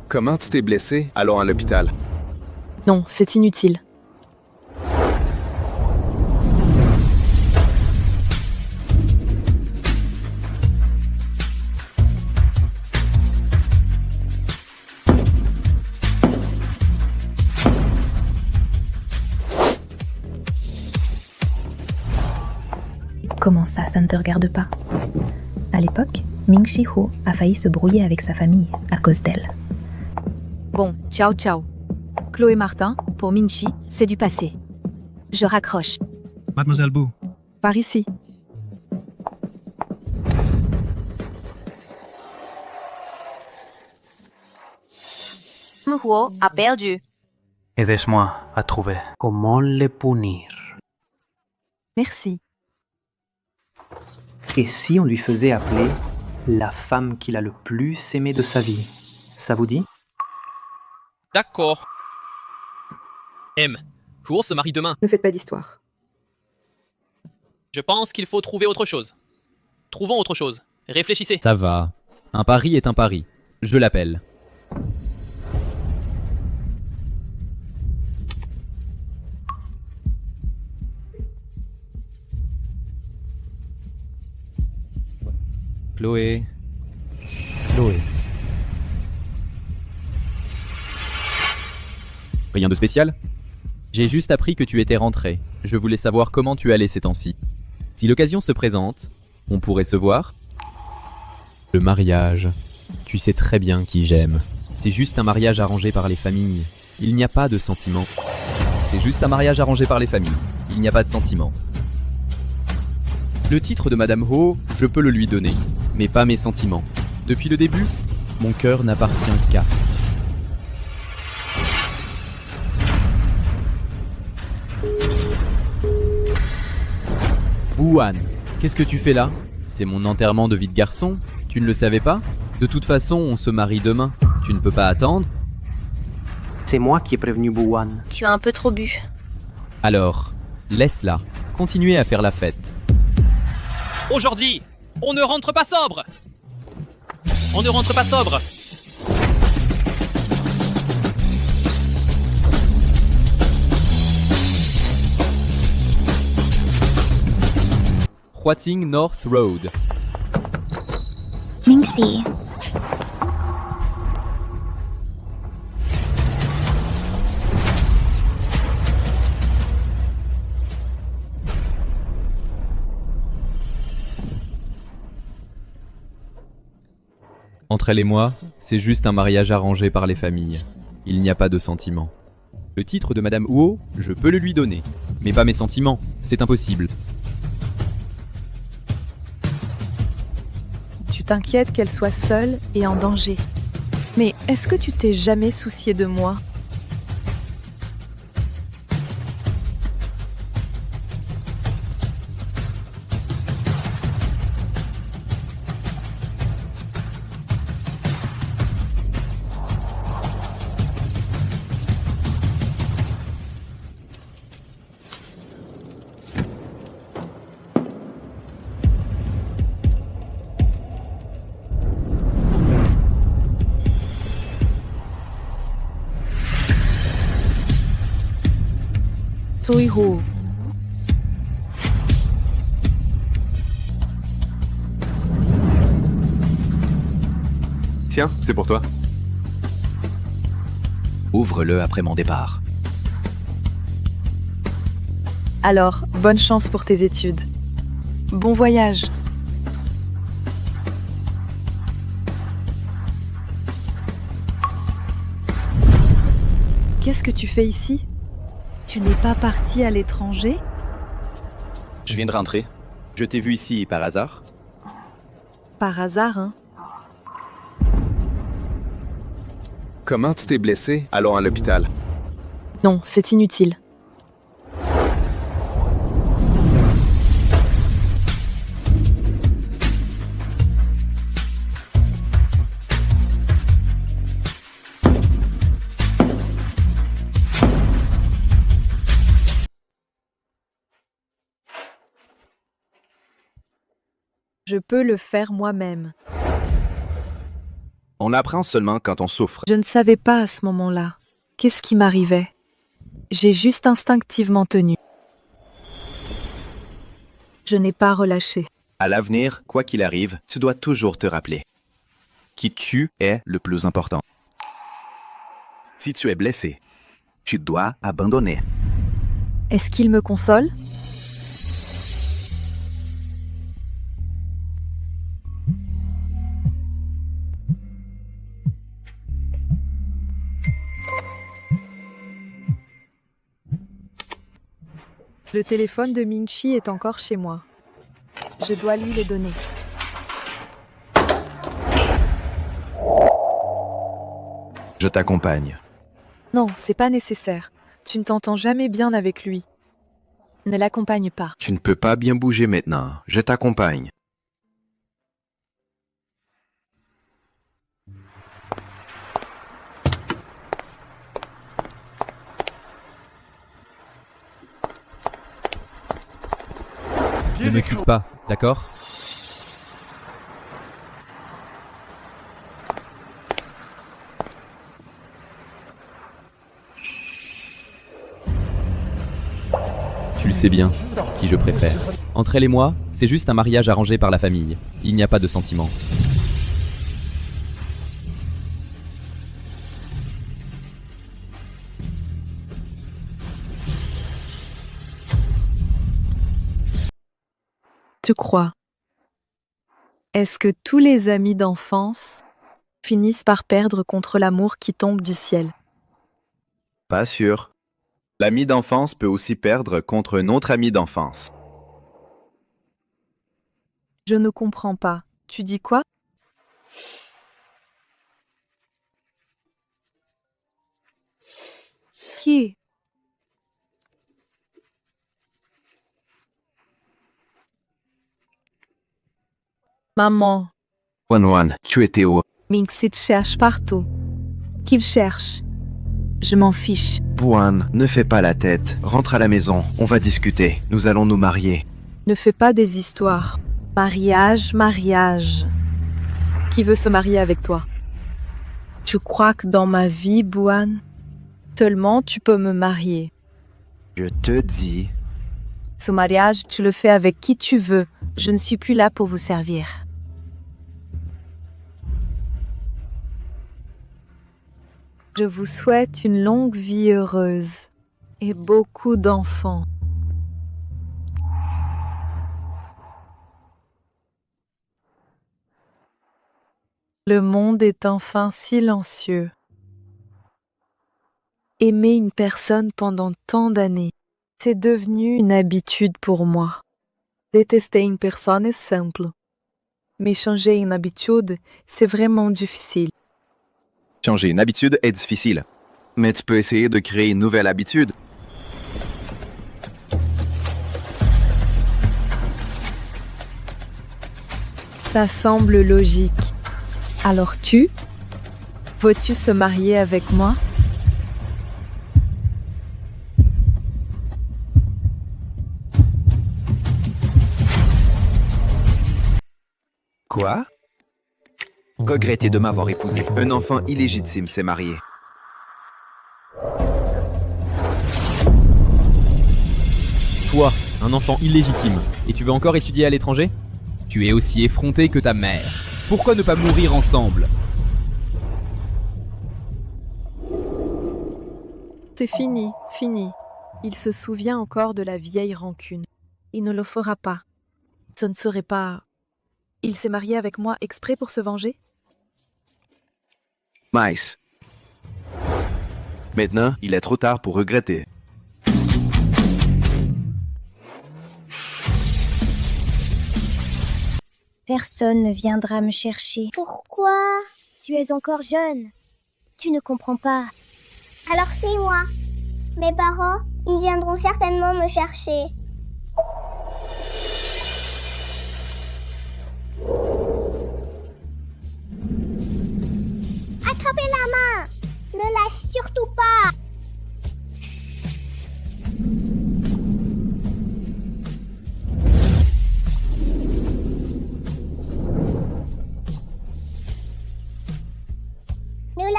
Comment tu t'es blessé? Allons à l'hôpital. Non, c'est inutile. Comment ça ne te regarde pas? À l'époque, Ming Shi-ho a failli se brouiller avec sa famille à cause d'elle. Bon, ciao ciao. Chloé Martin, pour Ming-Chi, c'est du passé. Je raccroche. Mademoiselle Boo, Par ici. Muhuo a perdu. Aidez-moi à trouver comment les punir. Merci. Et si on lui faisait appeler la femme qu'il a le plus aimée de sa vie? Ça vous dit? D'accord. M. Huo se marie demain. Ne faites pas d'histoire. Je pense qu'il faut trouver autre chose. Trouvons autre chose. Réfléchissez. Ça va. Un pari est un pari. Je l'appelle. Chloé. Chloé. Rien de spécial? J'ai juste appris que tu étais rentré. Je voulais savoir comment tu allais ces temps-ci. Si l'occasion se présente, on pourrait se voir? Le mariage. Tu sais très bien qui j'aime. C'est juste un mariage arrangé par les familles. Il n'y a pas de sentiment. C'est juste un mariage arrangé par les familles. Il n'y a pas de sentiment. Le titre de Madame Ho, je peux le lui donner, mais pas mes sentiments. Depuis le début, mon cœur n'appartient qu'à. Wuhan, qu'est-ce que tu fais là? C'est mon enterrement de vie de garçon? Tu ne le savais pas? De toute façon, on se marie demain. Tu ne peux pas attendre? C'est moi qui ai prévenu Bouwan. Tu as un peu trop bu. Alors, laisse-la. Continuez à faire la fête. Aujourd'hui, on ne rentre pas sobre. On ne rentre pas sobre. Huating North Road. Mingxi. Entre elle et moi, c'est juste un mariage arrangé par les familles. Il n'y a pas de sentiments. Le titre de Madame Huo, je peux le lui donner. Mais pas mes sentiments, c'est impossible. Tu t'inquiètes qu'elle soit seule et en danger. Mais est-ce que tu t'es jamais soucié de moi? Soiho. Tiens, c'est pour toi. Ouvre-le après mon départ. Alors, bonne chance pour tes études. Bon voyage. Qu'est-ce que tu fais ici? Tu n'es pas parti à l'étranger? Je viens de rentrer. Je t'ai vu ici par hasard. Par hasard, hein? Comment tu t'es blessé? Allons à l'hôpital. Non, c'est inutile. Je peux le faire moi-même. On apprend seulement quand on souffre. Je ne savais pas à ce moment-là. Qu'est-ce qui m'arrivait? J'ai juste instinctivement tenu. Je n'ai pas relâché. À l'avenir, quoi qu'il arrive, tu dois toujours te rappeler. Qui tu es le plus important. Si tu es blessé, tu dois abandonner. Est-ce qu'il me console? Le téléphone de Minchi est encore chez moi. Je dois lui le donner. Je t'accompagne. Non, c'est pas nécessaire. Tu ne t'entends jamais bien avec lui. Ne l'accompagne pas. Tu ne peux pas bien bouger maintenant. Je t'accompagne. Ne me quitte pas, d'accord? Tu le sais bien, qui je préfère. Entre elle et moi, c'est juste un mariage arrangé par la famille. Il n'y a pas de sentiment. Tu crois? Est-ce que tous les amis d'enfance finissent par perdre contre l'amour qui tombe du ciel? Pas sûr. L'ami d'enfance peut aussi perdre contre un autre ami d'enfance. Je ne comprends pas. Tu dis quoi? Qui? Maman, Wan, tu étais où? Minxit cherche partout. Qu'il cherche. Je m'en fiche. Buan, ne fais pas la tête. Rentre à la maison, on va discuter. Nous allons nous marier. Ne fais pas des histoires. Mariage, mariage. Qui veut se marier avec toi? Tu crois que dans ma vie, Buan, seulement tu peux me marier? Je te dis... Ce mariage, tu le fais avec qui tu veux. Je ne suis plus là pour vous servir. Je vous souhaite une longue vie heureuse et beaucoup d'enfants. Le monde est enfin silencieux. Aimer une personne pendant tant d'années, c'est devenu une habitude pour moi. Détester une personne est simple, mais changer une habitude, c'est vraiment difficile. Changer une habitude est difficile. Mais tu peux essayer de créer une nouvelle habitude. Ça semble logique. Alors veux-tu se marier avec moi? Quoi? Regretter de m'avoir épousé. Un enfant illégitime s'est marié. Toi, un enfant illégitime, et tu veux encore étudier à l'étranger? Tu es aussi effronté que ta mère. Pourquoi ne pas mourir ensemble? C'est fini, fini. Il se souvient encore de la vieille rancune. Il ne le fera pas. Ce ne serait pas... Il s'est marié avec moi exprès pour se venger? Mice. Maintenant, il est trop tard pour regretter. Personne ne viendra me chercher. Pourquoi? Tu es encore jeune. Tu ne comprends pas. Alors c'est moi. Mes parents, ils viendront certainement me chercher. Attrapez la main! Ne lâche surtout pas!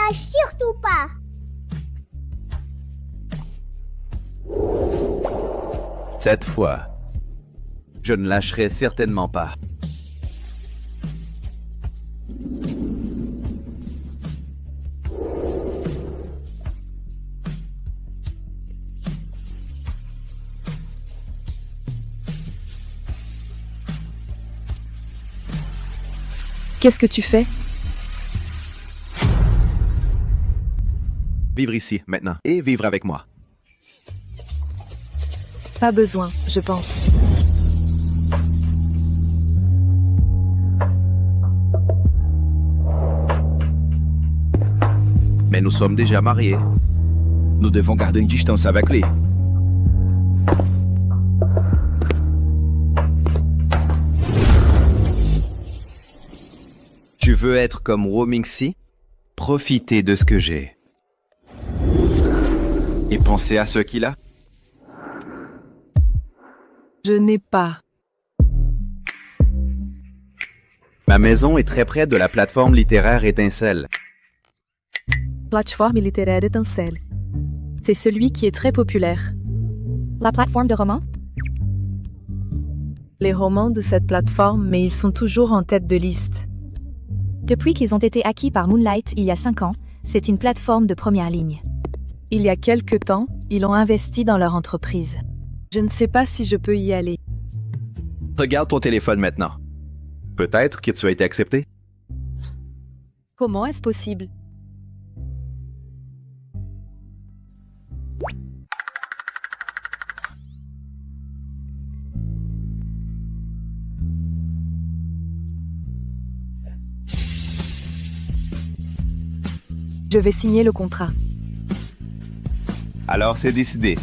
lâche surtout pas. Cette fois, je ne lâcherai certainement pas. Qu'est-ce que tu fais? Vivre ici, maintenant, et vivre avec moi. Pas besoin, je pense. Mais nous sommes déjà mariés. Nous devons garder une distance avec lui. Tu veux être comme Romingsi? Profiter de ce que j'ai. Et penser à ce qu'il a? Je n'ai pas. Ma maison est très près de la plateforme littéraire Étincelle. Plateforme littéraire Étincelle. C'est celui qui est très populaire. La plateforme de romans? Les romans de cette plateforme, mais ils sont toujours en tête de liste. Depuis qu'ils ont été acquis par Moonlight il y a 5 ans, c'est une plateforme de première ligne. Il y a quelque temps, ils ont investi dans leur entreprise. Je ne sais pas si je peux y aller. Regarde ton téléphone maintenant. Peut-être que tu as été accepté? Comment est-ce possible? Je vais signer le contrat. Alors c'est décidé.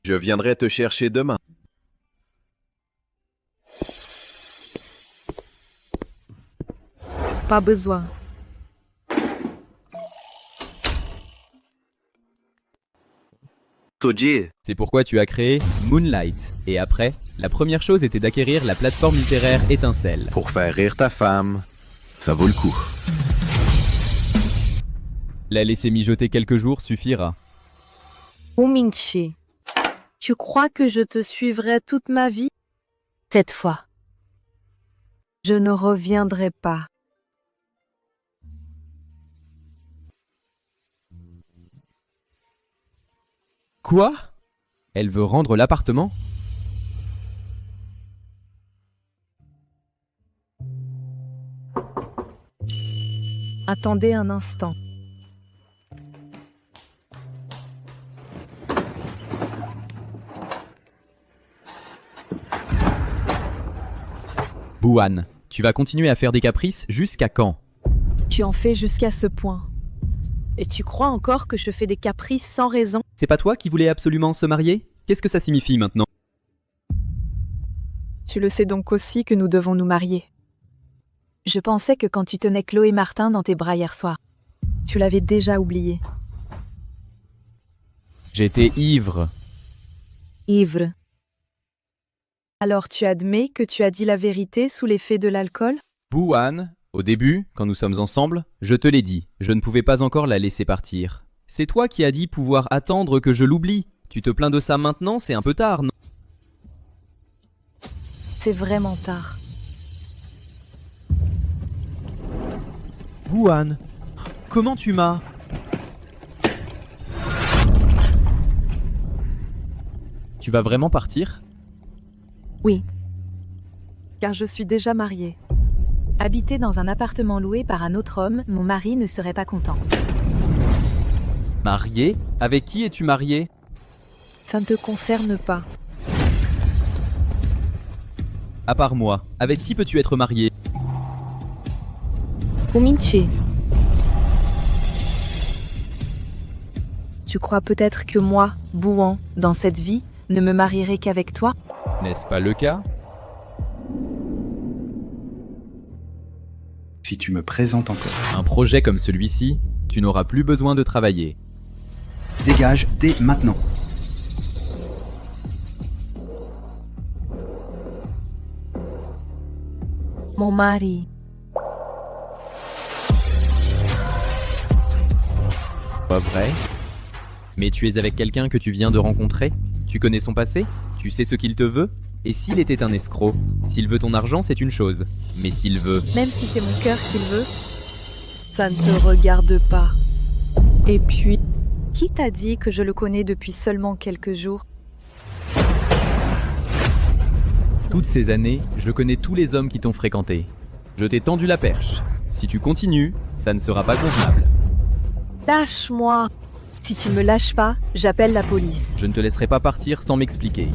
Je viendrai te chercher demain. Pas besoin. Soji, C'est pourquoi tu as créé Moonlight. Et après, la première chose était d'acquérir la plateforme littéraire Étincelle. pour faire rire ta femme, ça vaut le coup. La laisser mijoter quelques jours suffira. Minchi, tu crois que je te suivrai toute ma vie? Cette fois, je ne reviendrai pas. Quoi? Elle veut rendre l'appartement? Attendez un instant. Bouan, tu vas continuer à faire des caprices jusqu'à quand? Tu en fais jusqu'à ce point. Et tu crois encore que je fais des caprices sans raison? C'est pas toi qui voulais absolument se marier? Qu'est-ce que ça signifie maintenant? Tu le sais donc aussi que nous devons nous marier. Je pensais que quand tu tenais Chloé Martin dans tes bras hier soir. Tu l'avais déjà oublié. J'étais ivre. Ivre. Alors tu admets que tu as dit la vérité sous l'effet de l'alcool? Bouan, au début, quand nous sommes ensemble, je te l'ai dit, je ne pouvais pas encore la laisser partir. C'est toi qui as dit pouvoir attendre que je l'oublie. Tu te plains de ça maintenant, c'est un peu tard, non? C'est vraiment tard. Bouan, comment tu m'as... Tu vas vraiment partir? Oui. Car je suis déjà mariée. Habiter dans un appartement loué par un autre homme, mon mari ne serait pas content. Marié? Avec qui es-tu marié? Ça ne te concerne pas. À part moi, avec qui peux-tu être marié? Minchi. Tu crois peut-être que moi, Bouan, dans cette vie, ne me marierai qu'avec toi? N'est-ce pas le cas? Si tu me présentes encore. Un projet comme celui-ci, tu n'auras plus besoin de travailler. Dégage dès maintenant. Mon mari. Pas vrai? Mais tu es avec quelqu'un que tu viens de rencontrer? Tu connais son passé? Tu sais ce qu'il te veut? Et s'il était un escroc? S'il veut ton argent, c'est une chose. Mais s'il veut... Même si c'est mon cœur qu'il veut, ça ne te regarde pas. Et puis, qui t'a dit que je le connais depuis seulement quelques jours? Toutes ces années, je connais tous les hommes qui t'ont fréquenté. Je t'ai tendu la perche. Si tu continues, ça ne sera pas convenable. Lâche-moi! Si tu me lâches pas, j'appelle la police. Je ne te laisserai pas partir sans m'expliquer.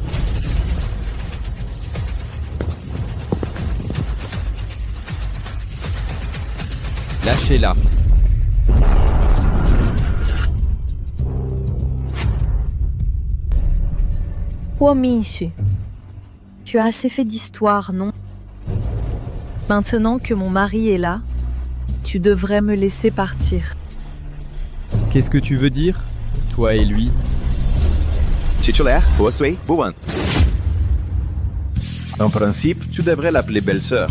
Lâchez-la. Oh Minchi, tu as assez fait d'histoire, non? Maintenant que mon mari est là, tu devrais me laisser partir. Qu'est-ce que tu veux dire, toi et lui? Titulaire, Boasway, Bowen. En principe, tu devrais l'appeler belle-sœur.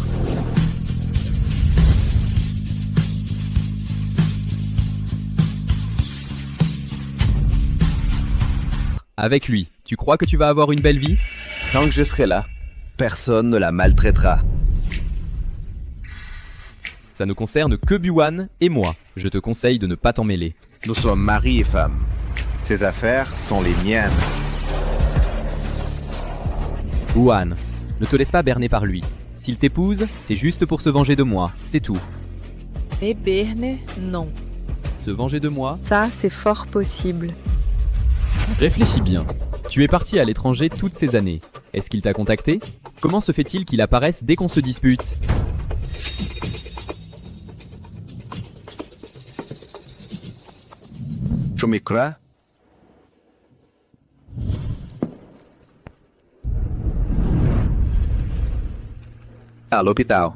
Avec lui, tu crois que tu vas avoir une belle vie? Tant que je serai là, personne ne la maltraitera. Ça ne concerne que Buwan et moi. Je te conseille de ne pas t'en mêler. Nous sommes mari et femme. Ces affaires sont les miennes. Buwan, ne te laisse pas berner par lui. S'il t'épouse, c'est juste pour se venger de moi, c'est tout. Et Berne, non. Se venger de moi? Ça, c'est fort possible. Réfléchis bien. Tu es parti à l'étranger toutes ces années. Est-ce qu'il t'a contacté? Comment se fait-il qu'il apparaisse dès qu'on se dispute? Je me crois. À l'hôpital.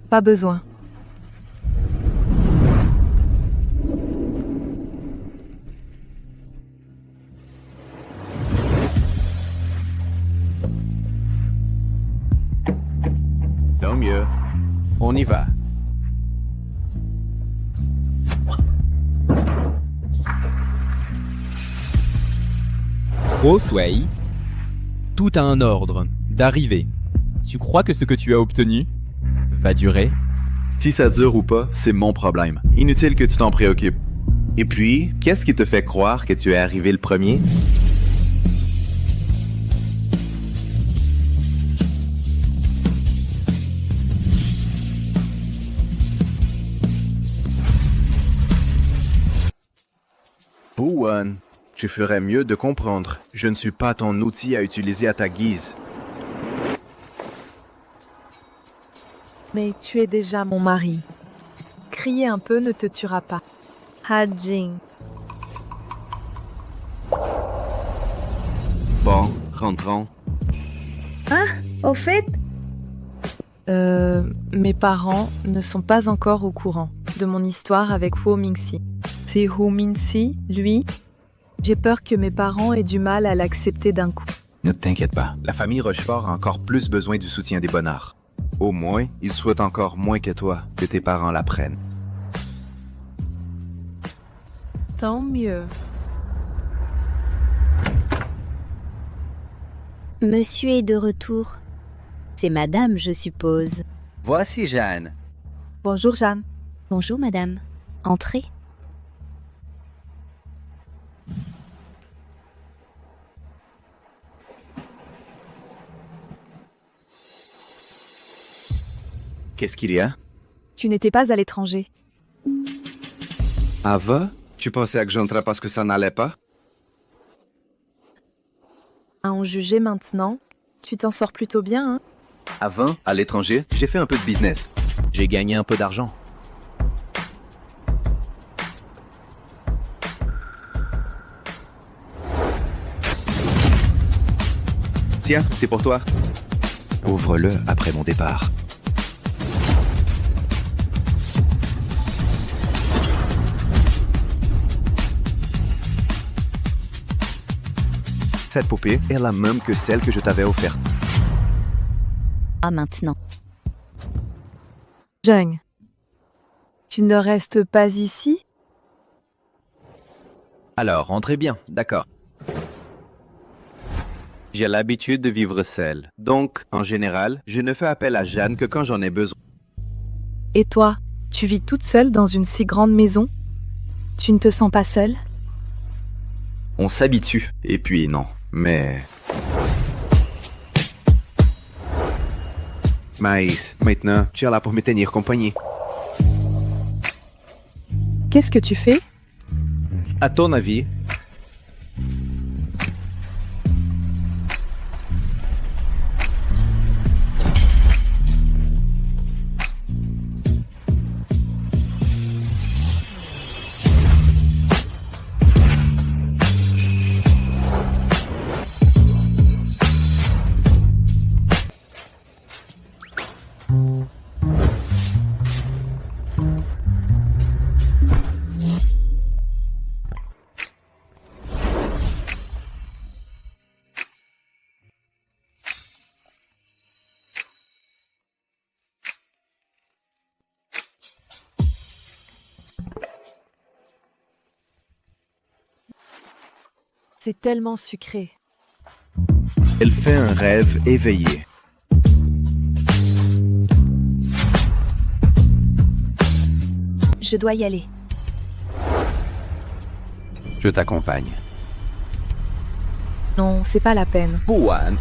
Pas besoin. Tant mieux. On y va. Crossway, tout a un ordre d'arrivée. Tu crois que ce que tu as obtenu va durer? Si ça dure ou pas, c'est mon problème. Inutile que tu t'en préoccupes. Et puis, qu'est-ce qui te fait croire que tu es arrivé le premier? Bowen, tu ferais mieux de comprendre. Je ne suis pas ton outil à utiliser à ta guise. Mais tu es déjà mon mari. Crier un peu ne te tuera pas. Hajin. Bon, rentrons. Ah, au fait, Mes parents ne sont pas encore au courant de mon histoire avec Ho Mingxi. C'est Ho Mingxi, lui. J'ai peur que mes parents aient du mal à l'accepter d'un coup. Ne t'inquiète pas, la famille Rochefort a encore plus besoin du soutien des Bonnards. Au moins, il souhaite encore moins que toi que tes parents l'apprennent. Tant mieux. Monsieur est de retour. C'est madame, je suppose. Voici Jeanne. Bonjour Jeanne. Bonjour madame. Entrez. Qu'est-ce qu'il y a? Tu n'étais pas à l'étranger. Ava, tu pensais que j'entrais parce que ça n'allait pas? À en juger maintenant, tu t'en sors plutôt bien, hein? Avant, à l'étranger, j'ai fait un peu de business. J'ai gagné un peu d'argent. Tiens, c'est pour toi. Ouvre-le après mon départ. Cette poupée est la même que celle que je t'avais offerte. Ah, maintenant. Jeanne, tu ne restes pas ici? Alors, rentrez bien, d'accord. J'ai l'habitude de vivre seul. Donc, en général, je ne fais appel à Jeanne que quand j'en ai besoin. Et toi, tu vis toute seule dans une si grande maison? Tu ne te sens pas seule? On s'habitue. Et puis, non. Mais... Mas, maintenant, tu es là pour me tenir compagnie. Qu'est-ce que tu fais? À ton avis, C'est tellement sucré. Elle fait un rêve éveillé. Je dois y aller. je t'accompagne. Non, c'est pas la peine. Pouane,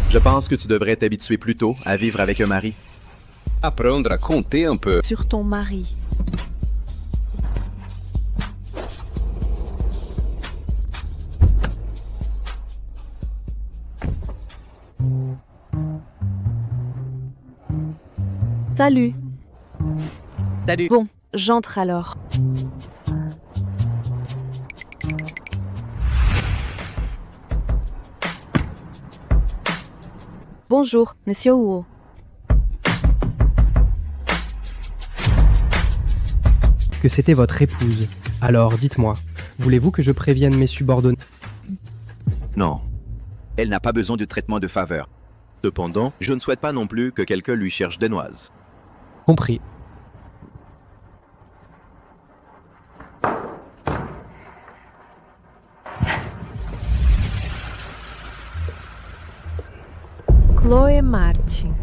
je pense que tu devrais t'habituer plus tôt à vivre avec un mari. Apprendre à compter un peu. Sur ton mari. Salut. Salut. Bon, j'entre alors. Bonjour, Monsieur Wu. Que c'était votre épouse. Alors, dites-moi, voulez-vous que je prévienne mes subordonnés? Non. Elle n'a pas besoin de traitement de faveur. Cependant, je ne souhaite pas non plus que quelqu'un lui cherche des noises. Compris. Chloé Martin.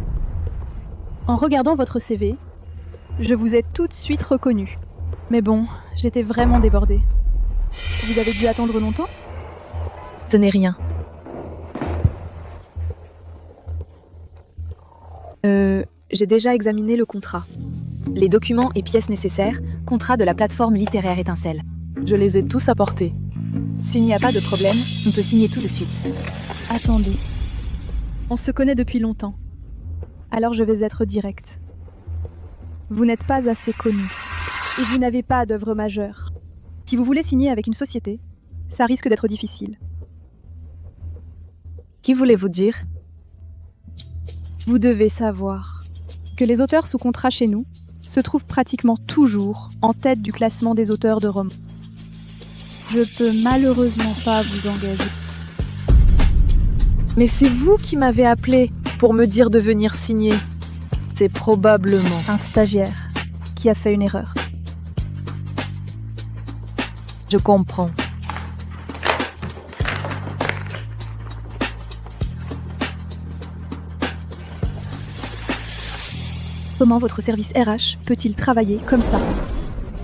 En regardant votre CV, je vous ai tout de suite reconnu. Mais bon, j'étais vraiment débordée. Vous avez dû attendre longtemps? Ce n'est rien. J'ai déjà examiné le contrat. Les documents et pièces nécessaires, contrat de la plateforme littéraire Étincelle. Je les ai tous apportés. S'il n'y a pas de problème, on peut signer tout de suite. Attendez. On se connaît depuis longtemps. Alors je vais être directe. Vous n'êtes pas assez connu. Et vous n'avez pas d'œuvre majeure. Si vous voulez signer avec une société, ça risque d'être difficile. Qui voulez-vous dire? Vous devez savoir que les auteurs sous contrat chez nous se trouvent pratiquement toujours en tête du classement des auteurs de romans. Je peux malheureusement pas vous engager. Mais c'est vous qui m'avez appelé pour me dire de venir signer. C'est probablement un stagiaire qui a fait une erreur. Je comprends. Comment votre service RH peut-il travailler comme ça?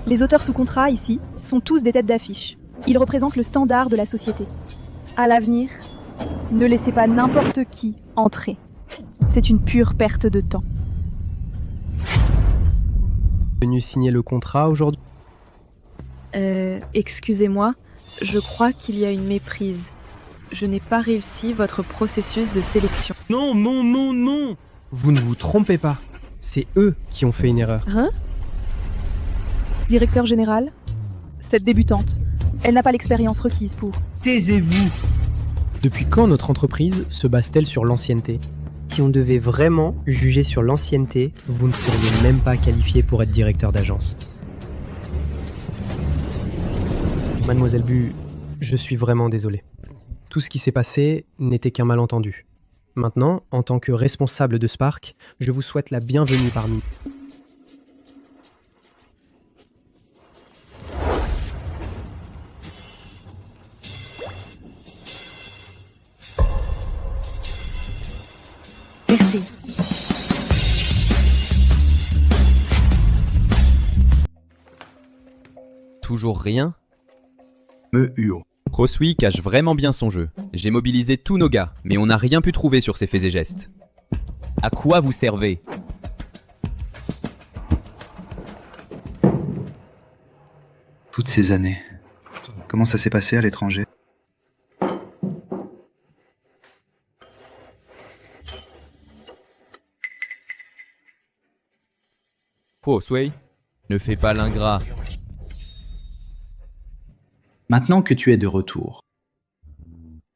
Les auteurs sous contrat, ici, sont tous des têtes d'affiche. Ils représentent le standard de la société. À l'avenir, ne laissez pas n'importe qui entrer. C'est une pure perte de temps. Venu signer le contrat aujourd'hui? Excusez-moi, je crois qu'il y a une méprise. Je n'ai pas réussi votre processus de sélection. Non, non, non, non! Vous ne vous trompez pas. C'est eux qui ont fait une erreur. Hein? Directeur général, cette débutante, elle n'a pas l'expérience requise pour... Taisez-vous! Depuis quand notre entreprise se base-t-elle sur l'ancienneté? Si on devait vraiment juger sur l'ancienneté, vous ne seriez même pas qualifié pour être directeur d'agence. Mademoiselle Bu, je suis vraiment désolé. Tout ce qui s'est passé n'était qu'un malentendu. Maintenant, en tant que responsable de Spark, je vous souhaite la bienvenue parmi nous. Merci. Toujours rien? Uo. Rosui cache vraiment bien son jeu. J'ai mobilisé tous nos gars, mais on n'a rien pu trouver sur ses faits et gestes. À quoi vous servez? Toutes ces années. Comment ça s'est passé à l'étranger? Rosui, ne fais pas l'ingrat. Maintenant que tu es de retour,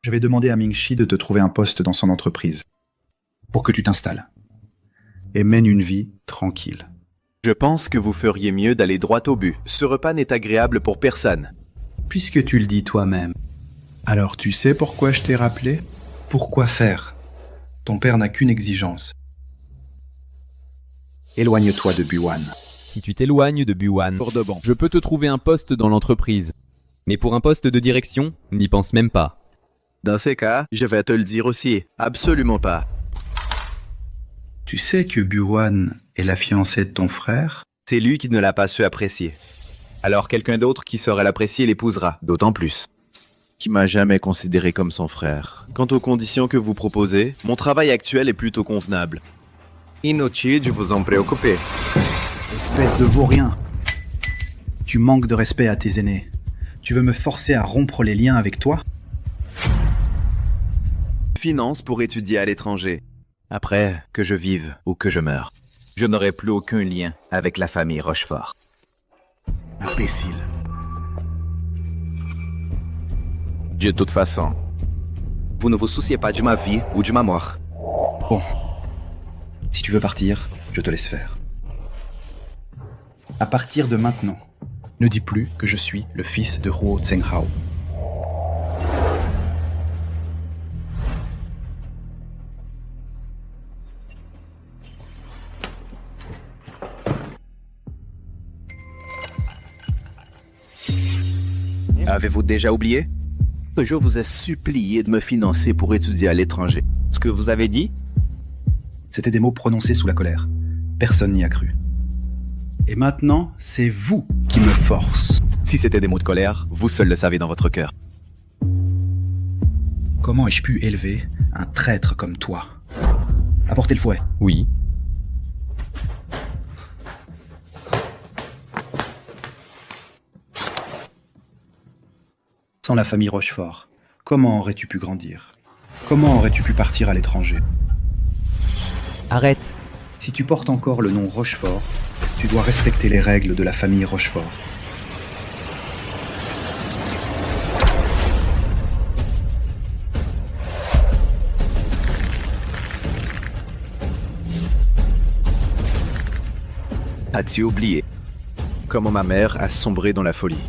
je vais demander à Mingxi de te trouver un poste dans son entreprise pour que tu t'installes et mènes une vie tranquille. Je pense que vous feriez mieux d'aller droit au but. Ce repas n'est agréable pour personne. Puisque tu le dis toi-même, alors tu sais pourquoi je t'ai rappelé? Pourquoi faire? Ton père n'a qu'une exigence. Éloigne-toi de Buwan. Si tu t'éloignes de Buwan, Pour de bon. je peux te trouver un poste dans l'entreprise. Mais pour un poste de direction, n'y pense même pas. Dans ces cas, je vais te le dire aussi. Absolument pas. Tu sais que Buwan est la fiancée de ton frère? C'est lui qui ne l'a pas su apprécier. Alors quelqu'un d'autre qui saurait l'apprécier l'épousera, d'autant plus. Qui m'a jamais considéré comme son frère. Quant aux conditions que vous proposez, mon travail actuel est plutôt convenable. Inutile de vous en préoccuper. Espèce de vaurien. Tu manques de respect à tes aînés. Tu veux me forcer à rompre les liens avec toi? Finance pour étudier à l'étranger. Après, que je vive ou que je meure, je n'aurai plus aucun lien avec la famille Rochefort. Imbécile. De toute façon, vous ne vous souciez pas de ma vie ou de ma mort. Bon. Si tu veux partir, je te laisse faire. À partir de maintenant, ne dis plus que je suis le fils de Huo Zhenghao. Avez-vous déjà oublié que je vous ai supplié de me financer pour étudier à l'étranger? Ce que vous avez dit? C'était des mots prononcés sous la colère. Personne n'y a cru. Et maintenant, c'est vous qui me force. Si c'était des mots de colère, vous seul le savez dans votre cœur. Comment ai-je pu élever un traître comme toi? Apportez le fouet. Oui. Sans la famille Rochefort, comment aurais-tu pu grandir? Comment aurais-tu pu partir à l'étranger? Arrête. Si tu portes encore le nom Rochefort, tu dois respecter les règles de la famille Rochefort. As-tu oublié comment ma mère a sombré dans la folie?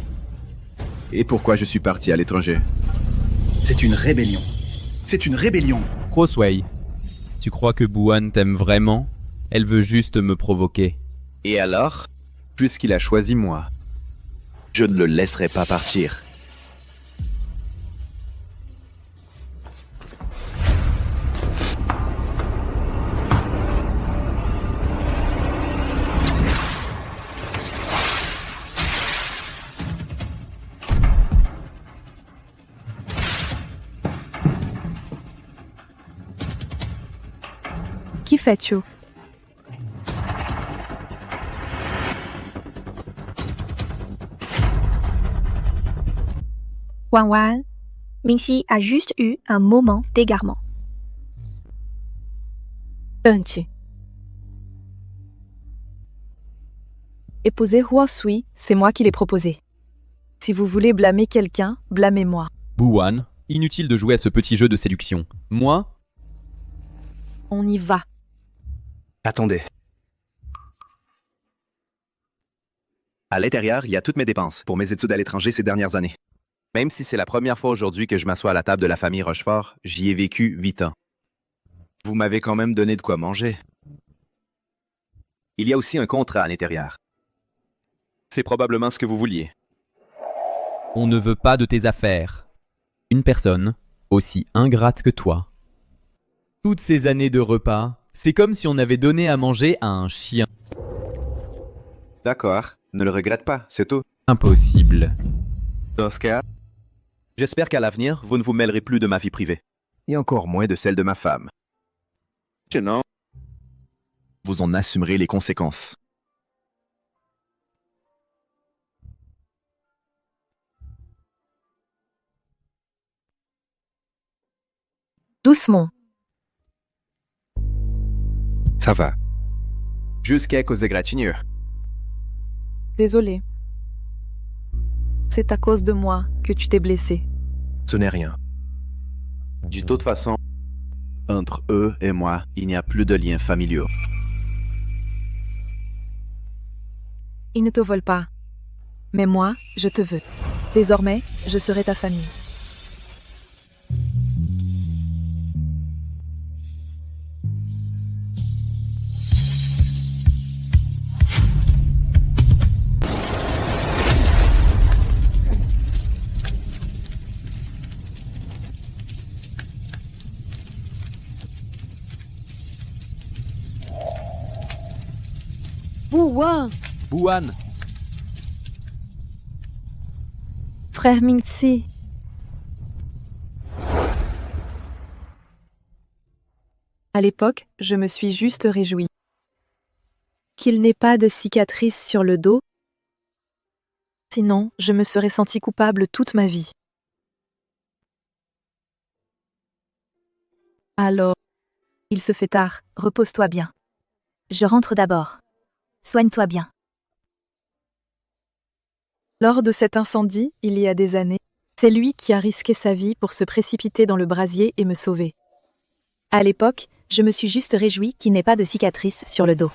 Et pourquoi je suis parti à l'étranger? C'est une rébellion. C'est une rébellion. Rosui, tu crois que Buwan t'aime vraiment? Elle veut juste me provoquer. Et alors, puisqu'il a choisi moi, je ne le laisserai pas partir. Que fais-tu? Wan Wan, Mingxi a juste eu un moment d'égarement. Anti. Épouser Rosui, c'est moi qui l'ai proposé. Si vous voulez blâmer quelqu'un, blâmez-moi. Buwan, inutile de jouer à ce petit jeu de séduction. Moi, On y va. Attendez. À l'intérieur, il y a toutes mes dépenses pour mes études à l'étranger ces dernières années. Même si c'est la première fois aujourd'hui que je m'assois à la table de la famille Rochefort, j'y ai vécu 8 ans. Vous m'avez quand même donné de quoi manger. Il y a aussi un contrat à l'intérieur. C'est probablement ce que vous vouliez. on ne veut pas de tes affaires. Une personne, aussi ingrate que toi, Toutes ces années de repas, c'est comme si on avait donné à manger à un chien. D'accord, ne le regrette pas, c'est tout. Impossible. Dans ce cas, j'espère qu'à l'avenir, vous ne vous mêlerez plus de ma vie privée. Et encore moins de celle de ma femme. Sinon, vous en assumerez les conséquences. Doucement. Ça va. Jusqu'à cause des égratignures. Désolée. C'est à cause de moi que tu t'es blessé. Ce n'est rien. De toute façon, entre eux et moi, il n'y a plus de liens familiaux. Ils ne te veulent pas. Mais moi, je te veux. Désormais, je serai ta famille. Bouwan! Bouwan! Frère Mingxi. À l'époque, je me suis juste réjouie qu'il n'ait pas de cicatrice sur le dos. Sinon, je me serais sentie coupable toute ma vie. Alors, Il se fait tard, repose-toi bien. Je rentre d'abord. Soigne-toi bien. lors de cet incendie, il y a des années, c'est lui qui a risqué sa vie pour se précipiter dans le brasier et me sauver. À l'époque, je me suis juste réjouie qu'il n'ait pas de cicatrice sur le dos.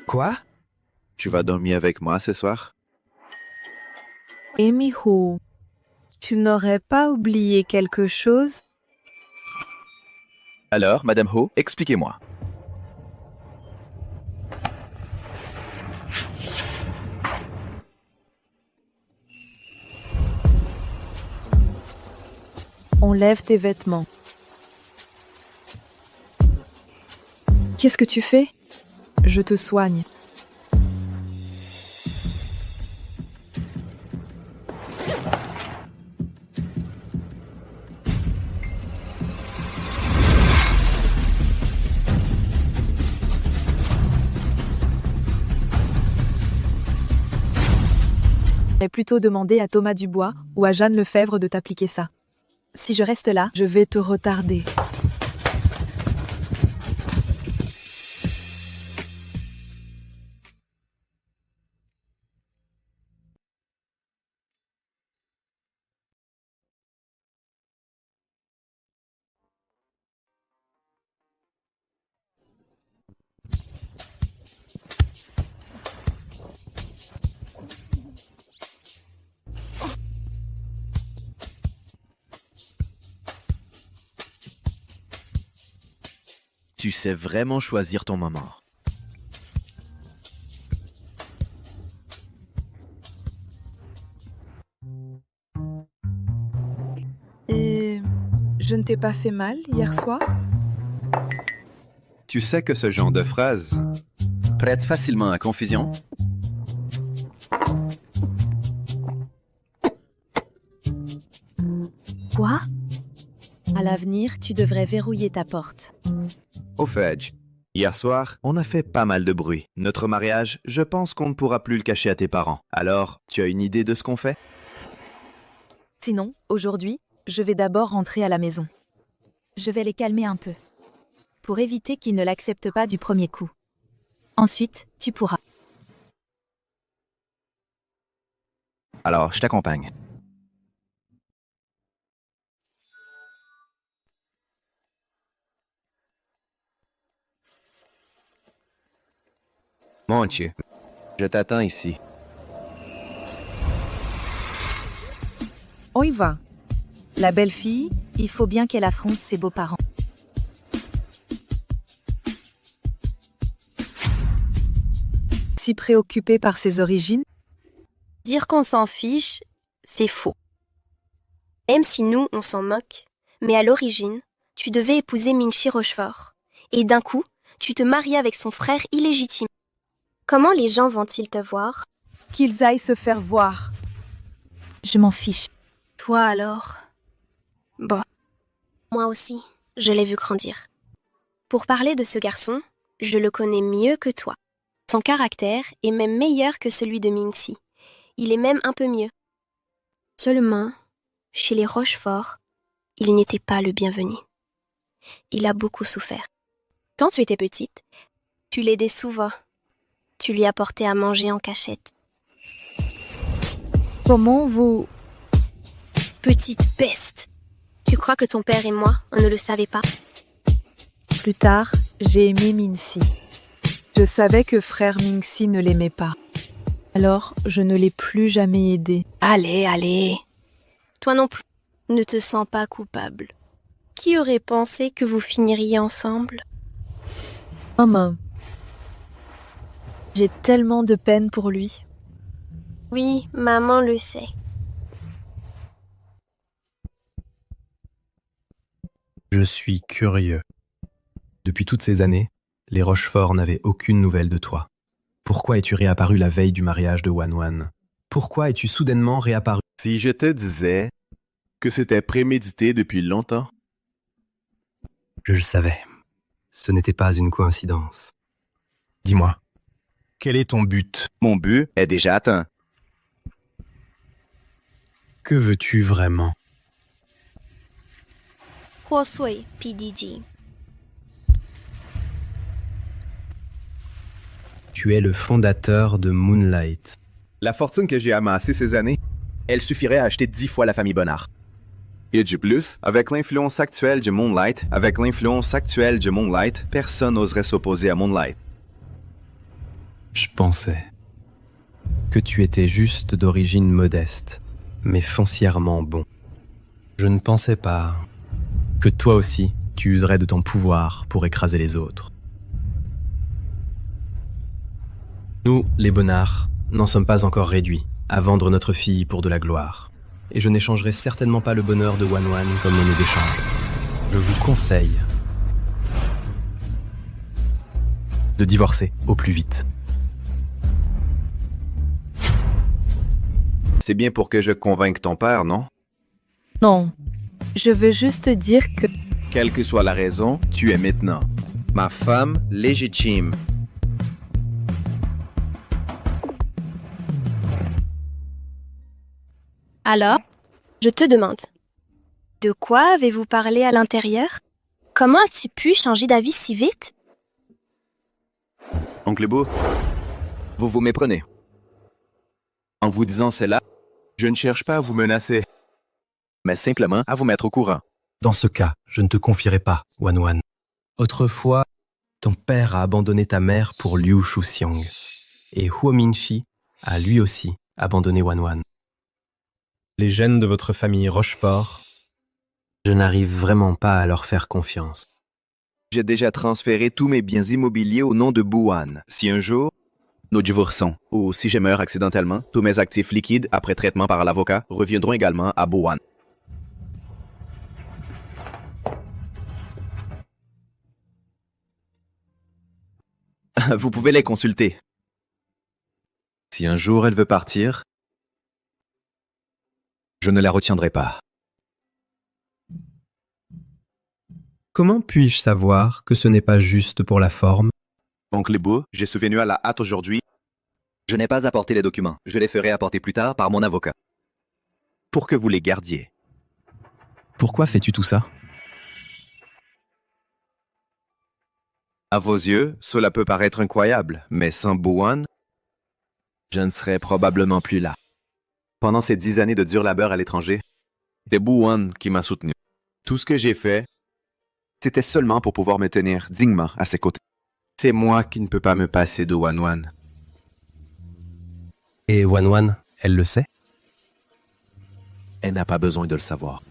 Quoi? Tu vas dormir avec moi ce soir? Amy Ho, tu n'aurais pas oublié quelque chose? Alors, Madame Ho, expliquez-moi. Enlève tes vêtements. Qu'est-ce que tu fais? Je te soigne. J'aurais plutôt demandé à Thomas Dubois ou à Jeanne Lefebvre de t'appliquer ça. Si je reste là, je vais te retarder. Tu sais vraiment choisir ton moment. Et je ne t'ai pas fait mal hier soir? Tu sais que ce genre de phrase prête facilement à confusion. Quoi? À l'avenir, tu devrais verrouiller ta porte. Au fait, hier soir, on a fait pas mal de bruit. Notre mariage, je pense qu'on ne pourra plus le cacher à tes parents. Alors, tu as une idée de ce qu'on fait? Sinon, aujourd'hui, je vais d'abord rentrer à la maison. Je vais les calmer un peu, pour éviter qu'ils ne l'acceptent pas du premier coup. Ensuite, tu pourras. Alors, je t'accompagne. Mon Dieu, je t'attends ici. On y va. La belle-fille, il faut bien qu'elle affronte ses beaux-parents. Si préoccupée par ses origines, Dire qu'on s'en fiche, c'est faux. Même si nous, on s'en moque, mais à l'origine, tu devais épouser Ming-Chi Rochefort. Et d'un coup, tu te maries avec son frère illégitime. Comment les gens vont-ils te voir? qu'ils aillent se faire voir. Je m'en fiche. Toi alors? Bon. Moi aussi, je l'ai vu grandir. Pour parler de ce garçon, je le connais mieux que toi. Son caractère est même meilleur que celui de Ming-Si. Il est même un peu mieux. Seulement, chez les Rochefort, il n'était pas le bienvenu. Il a beaucoup souffert. Quand tu étais petite, tu l'aidais souvent. Tu lui apportais à manger en cachette. Comment vous... Petite peste! Tu crois que ton père et moi, on ne le savait pas? Plus tard, j'ai aimé Min-Si. Je savais que frère Ming-Si ne l'aimait pas. Alors, je ne l'ai plus jamais aidé. Allez, allez. Toi non plus, ne te sens pas coupable. Qui aurait pensé que vous finiriez ensemble? Maman. J'ai tellement de peine pour lui. Oui, maman le sait. Je suis curieux. Depuis toutes ces années, les Rochefort n'avaient aucune nouvelle de toi. Pourquoi es-tu réapparu la veille du mariage de Wan-Wan? Pourquoi es-tu soudainement réapparu? Si je te disais que c'était prémédité depuis longtemps. Je le savais. Ce n'était pas une coïncidence. Dis-moi, quel est ton but? Mon but est déjà atteint. Que veux-tu vraiment? Huosui, PDG. Tu es le fondateur de Moonlight. La fortune que j'ai amassée ces années, elle suffirait à acheter 10 fois la famille Bonnard. Et du plus, avec l'influence actuelle de Moonlight, personne n'oserait s'opposer à Moonlight. Je pensais que tu étais juste d'origine modeste, mais foncièrement bon. Je ne pensais pas que toi aussi, tu userais de ton pouvoir pour écraser les autres. Nous, les Bonnard, n'en sommes pas encore réduits à vendre notre fille pour de la gloire. Et je n'échangerai certainement pas le bonheur de Wan-Wan comme monnaie d'échange. Je vous conseille de divorcer au plus vite. C'est bien pour que je convainque ton père, non? Non. Je veux juste dire que... Quelle que soit la raison, tu es maintenant ma femme légitime. Alors, je te demande, de quoi avez-vous parlé à l'intérieur? Comment as-tu pu changer d'avis si vite? Oncle Beau, vous vous méprenez. En vous disant cela, je ne cherche pas à vous menacer, mais simplement à vous mettre au courant. Dans ce cas, je ne te confierai pas, Wan-Wan. Autrefois, ton père a abandonné ta mère pour Liu Shuxiang. Et Huo Min-Chi a lui aussi abandonné Wan-Wan. Les gènes de votre famille Rochefort, je n'arrive vraiment pas à leur faire confiance. J'ai déjà transféré tous mes biens immobiliers au nom de Buwan. Si un jour, nous divorçons, ou si je meurs accidentellement, tous mes actifs liquides, après traitement par l'avocat, reviendront également à Buwan. Vous pouvez les consulter. Si un jour elle veut partir, je ne la retiendrai pas. Comment puis-je savoir que ce n'est pas juste pour la forme? Oncle Beau, j'ai souvenu à la hâte aujourd'hui. Je n'ai pas apporté les documents. Je les ferai apporter plus tard par mon avocat. Pour que vous les gardiez. Pourquoi fais-tu tout ça? À vos yeux, cela peut paraître incroyable, mais sans Buwan, je ne serais probablement plus là. Pendant ces 10 années de dur labeur à l'étranger, c'est Buwan qui m'a soutenu. Tout ce que j'ai fait, c'était seulement pour pouvoir me tenir dignement à ses côtés. C'est moi qui ne peux pas me passer de Wan-Wan. Et Wan-Wan, elle le sait? Elle n'a pas besoin de le savoir.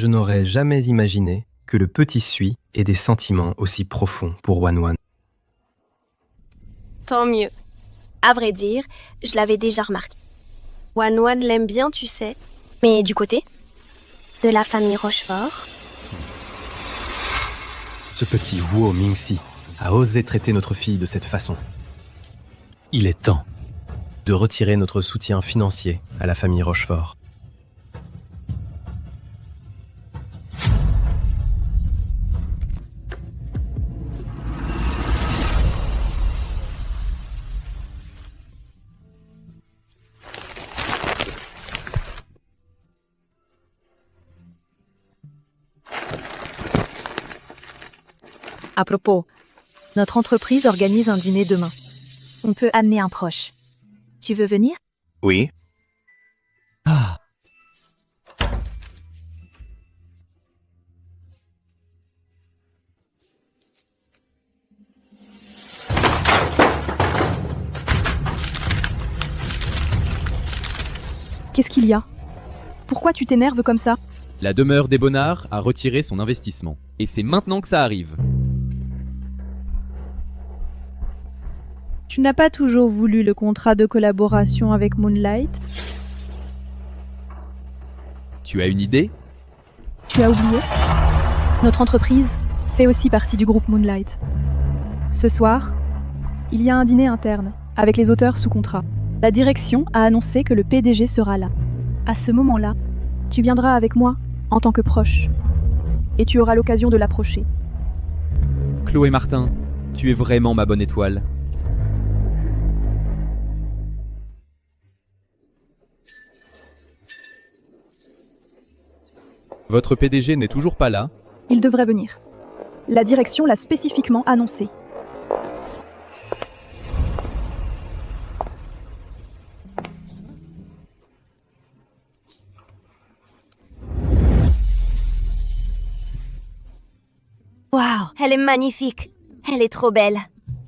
Je n'aurais jamais imaginé que le petit Sui ait des sentiments aussi profonds pour Wanwan. Tant mieux. À vrai dire, je l'avais déjà remarqué. Wanwan l'aime bien, tu sais. Mais du côté de la famille Rochefort. Ce petit Huo Mingxi a osé traiter notre fille de cette façon. Il est temps de retirer notre soutien financier à la famille Rochefort. À propos, notre entreprise organise un dîner demain. On peut amener un proche. Tu veux venir? Oui. Ah. Qu'est-ce qu'il y a? Pourquoi tu t'énerves comme ça? La demeure des Bonnards a retiré son investissement. Et c'est maintenant que ça arrive. Tu n'as pas toujours voulu le contrat de collaboration avec Moonlight? Tu as une idée? Tu as oublié? Notre entreprise fait aussi partie du groupe Moonlight. Ce soir, il y a un dîner interne avec les auteurs sous contrat. La direction a annoncé que le PDG sera là. À ce moment-là, tu viendras avec moi en tant que proche. Et tu auras l'occasion de l'approcher. Chloé Martin, tu es vraiment ma bonne étoile. Votre PDG n'est toujours pas là? Il devrait venir. La direction l'a spécifiquement annoncé. Waouh, elle est magnifique. Elle est trop belle.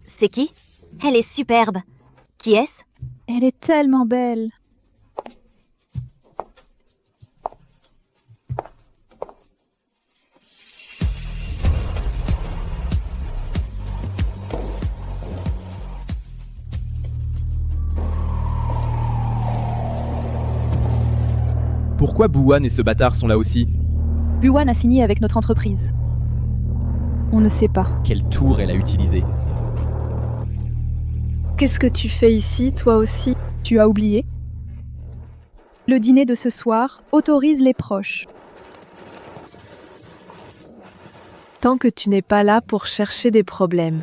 C'est qui? Elle est superbe. Qui est-ce? Elle est tellement belle. Pourquoi Bouwan et ce bâtard sont là aussi? Buwan a signé avec notre entreprise. On ne sait pas. Quelle tour elle a utilisée? Qu'est-ce que tu fais ici, toi aussi? Tu as oublié? Le dîner de ce soir autorise les proches. Tant que tu n'es pas là pour chercher des problèmes.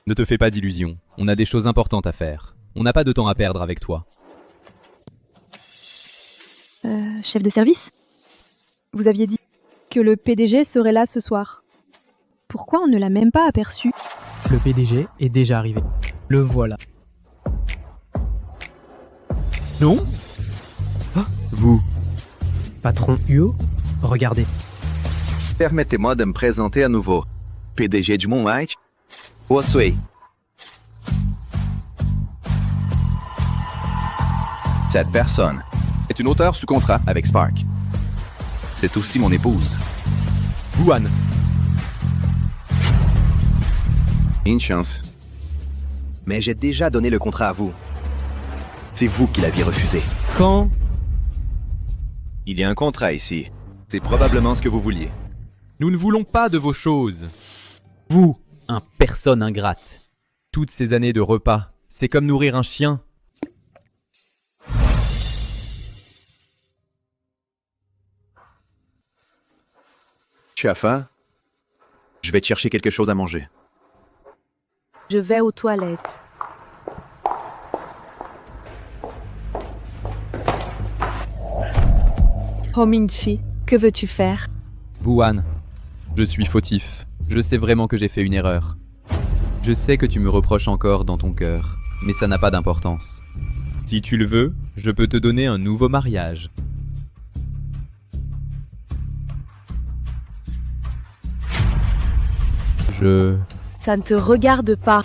Ne te fais pas d'illusions. On a des choses importantes à faire. On n'a pas de temps à perdre avec toi. Chef de service? Vous aviez dit que le PDG serait là ce soir. Pourquoi on ne l'a même pas aperçu? Le PDG est déjà arrivé. Le voilà. Non? Ah, vous? Patron Huo, regardez. Permettez-moi de me présenter à nouveau. PDG du Moonlight, Huo Sui. Cette personne est une auteure sous contrat avec Spark. C'est aussi mon épouse. Bouwan. Une chance. Mais j'ai déjà donné le contrat à vous. C'est vous qui l'aviez refusé. Quand? Il y a un contrat ici. C'est probablement ce que vous vouliez. Nous ne voulons pas de vos choses. Vous, un personne ingrate. Toutes ces années de repas, c'est comme nourrir un chien. Tu as faim? Je vais te chercher quelque chose à manger. Je vais aux toilettes. Oh Mingxi, que veux-tu faire? Bouwan, je suis fautif. Je sais vraiment que j'ai fait une erreur. Je sais que tu me reproches encore dans ton cœur, mais ça n'a pas d'importance. Si tu le veux, je peux te donner un nouveau mariage. Ça ne te regarde pas.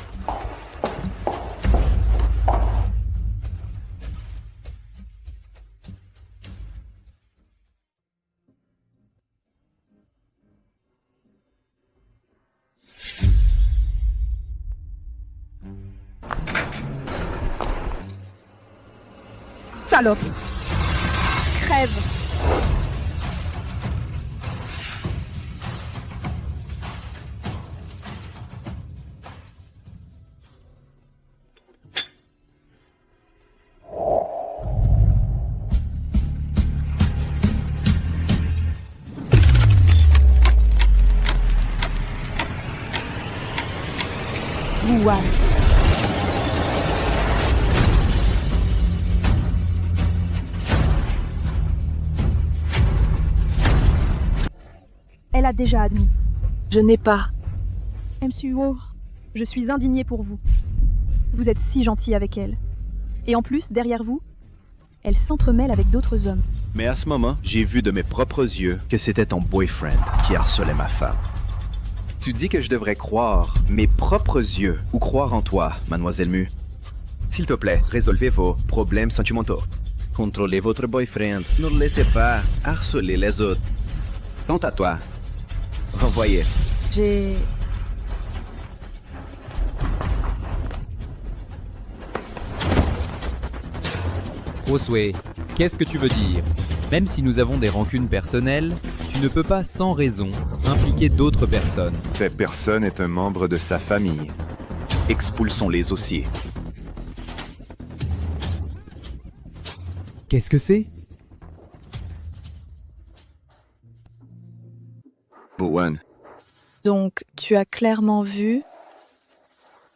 Salope. Crève. Wuan. Elle a déjà admis. Je n'ai pas. MSUO, je suis indignée pour vous. Vous êtes si gentil avec elle. Et en plus, derrière vous, elle s'entremêle avec d'autres hommes. Mais à ce moment, j'ai vu de mes propres yeux que c'était ton boyfriend qui harcelait ma femme. Tu dis que je devrais croire mes propres yeux ou croire en toi, mademoiselle Mu. S'il te plaît, résolvez vos problèmes sentimentaux. Contrôlez votre boyfriend. Ne le laissez pas harceler les autres. Quant à toi, renvoyez. J'ai... Osway, qu'est-ce que tu veux dire? Même si nous avons des rancunes personnelles, tu ne peux pas sans raison impliquer d'autres personnes. Cette personne est un membre de sa famille. Expulsons-les aussi. Qu'est-ce que c'est? Bowen. Donc, tu as clairement vu?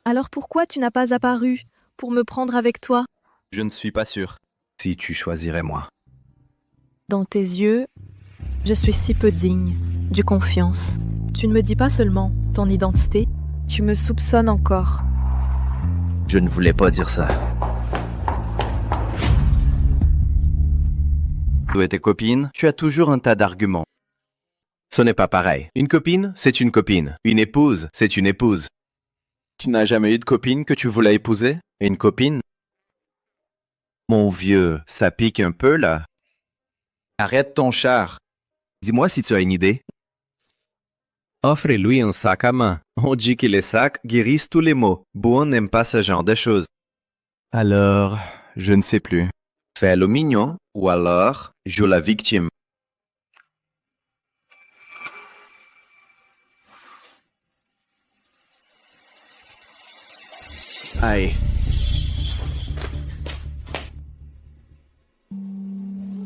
Alors pourquoi tu n'as pas apparu pour me prendre avec toi? Je ne suis pas sûr. Si tu choisirais moi. Dans tes yeux, je suis si peu digne, du confiance. Tu ne me dis pas seulement ton identité, tu me soupçonnes encore. Je ne voulais pas dire ça. Toi et tes copines, tu as toujours un tas d'arguments. Ce n'est pas pareil. Une copine, c'est une copine. Une épouse, c'est une épouse. Tu n'as jamais eu de copine que tu voulais épouser? Et une copine? Mon vieux, ça pique un peu là. Arrête ton char. Dis-moi si tu as une idée. Offre-lui un sac à main. On dit que les sacs guérissent tous les maux. Bowen n'aime pas ce genre de choses. Alors, je ne sais plus. Fais le mignon ou alors joue la victime. Aïe.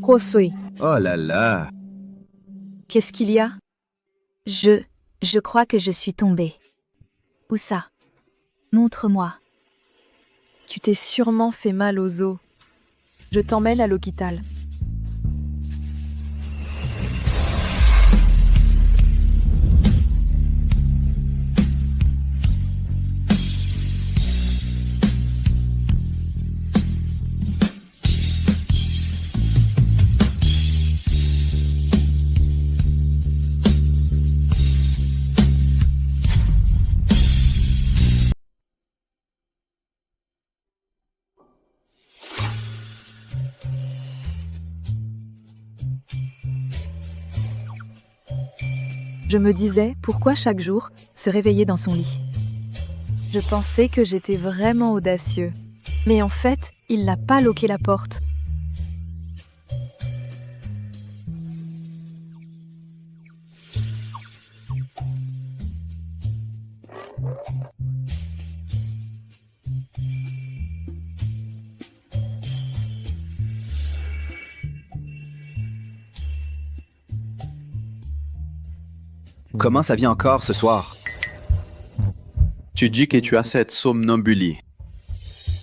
Josue, Oh là là. qu'est-ce qu'il y a? Je crois que je suis tombée. Où ça? Montre-moi. Tu t'es sûrement fait mal aux os. Je t'emmène à l'hôpital. Je me disais pourquoi chaque jour se réveiller dans son lit. Je pensais que j'étais vraiment audacieux. Mais en fait, il n'a pas loqué la porte. Comment ça vient encore ce soir? Tu dis que tu as cette somnambulie.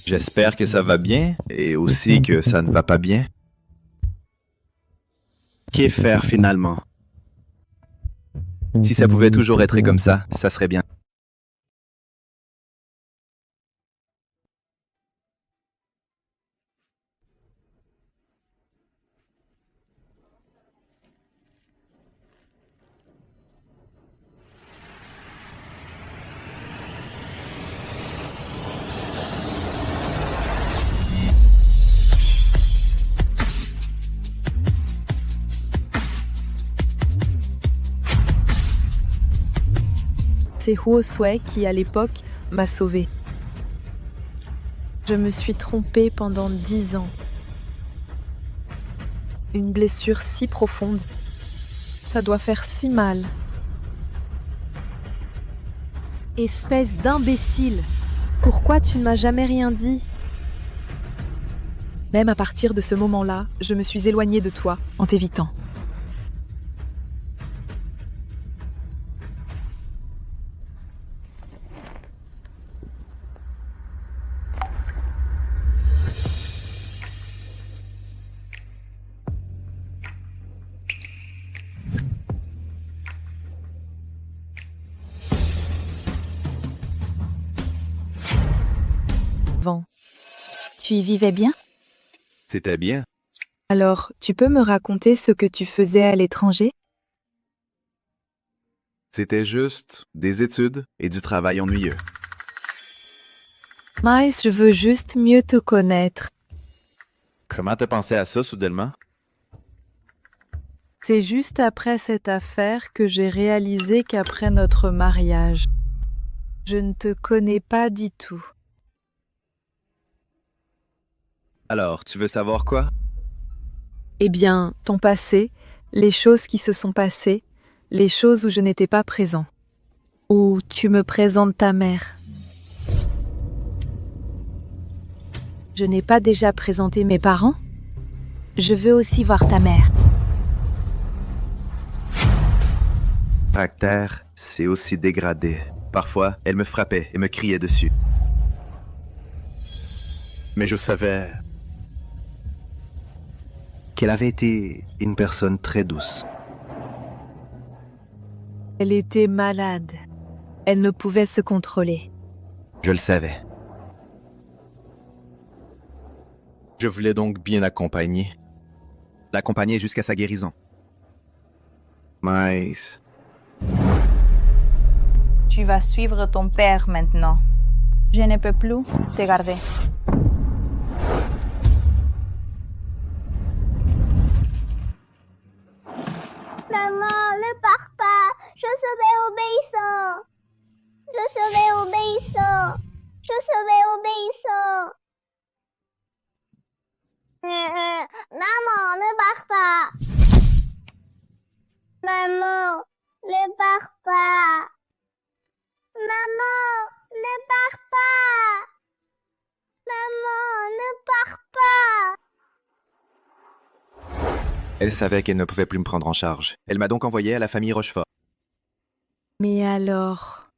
J'espère que ça va bien et aussi que ça ne va pas bien. Qu'est faire finalement? Si ça pouvait toujours être comme ça serait bien. C'est Josue qui, à l'époque, m'a sauvée. Je me suis trompée pendant 10 ans. Une blessure si profonde. Ça doit faire si mal. Espèce d'imbécile! Pourquoi tu ne m'as jamais rien dit? Même à partir de ce moment-là, je me suis éloignée de toi, en t'évitant. Tu y vivais bien? C'était bien. Alors, tu peux me raconter ce que tu faisais à l'étranger? C'était juste des études et du travail ennuyeux. Miles, je veux juste mieux te connaître. Comment t'as pensé à ça soudainement? C'est juste après cette affaire que j'ai réalisé qu'après notre mariage, je ne te connais pas du tout. Alors, tu veux savoir quoi? Eh bien, ton passé, les choses qui se sont passées, les choses où je n'étais pas présent. Où tu me présentes ta mère. Je n'ai pas déjà présenté mes parents? Je veux aussi voir ta mère. Caractère, c'est aussi dégradé. Parfois, elle me frappait et me criait dessus. Mais je savais qu'elle avait été une personne très douce. Elle était malade. Elle ne pouvait se contrôler. Je le savais. Je voulais donc bien l'accompagner. L'accompagner jusqu'à sa guérison. Mais... Tu vas suivre ton père maintenant. Je ne peux plus te garder. Maman, ne pars pas. Je serai obéissant. Je serai obéissant. Je serai obéissant. Maman, ne pars pas. Maman, ne pars pas. Maman, ne pars pas. Maman, ne pars pas. Elle savait qu'elle ne pouvait plus me prendre en charge. Elle m'a donc envoyé à la famille Rochefort. Mais alors,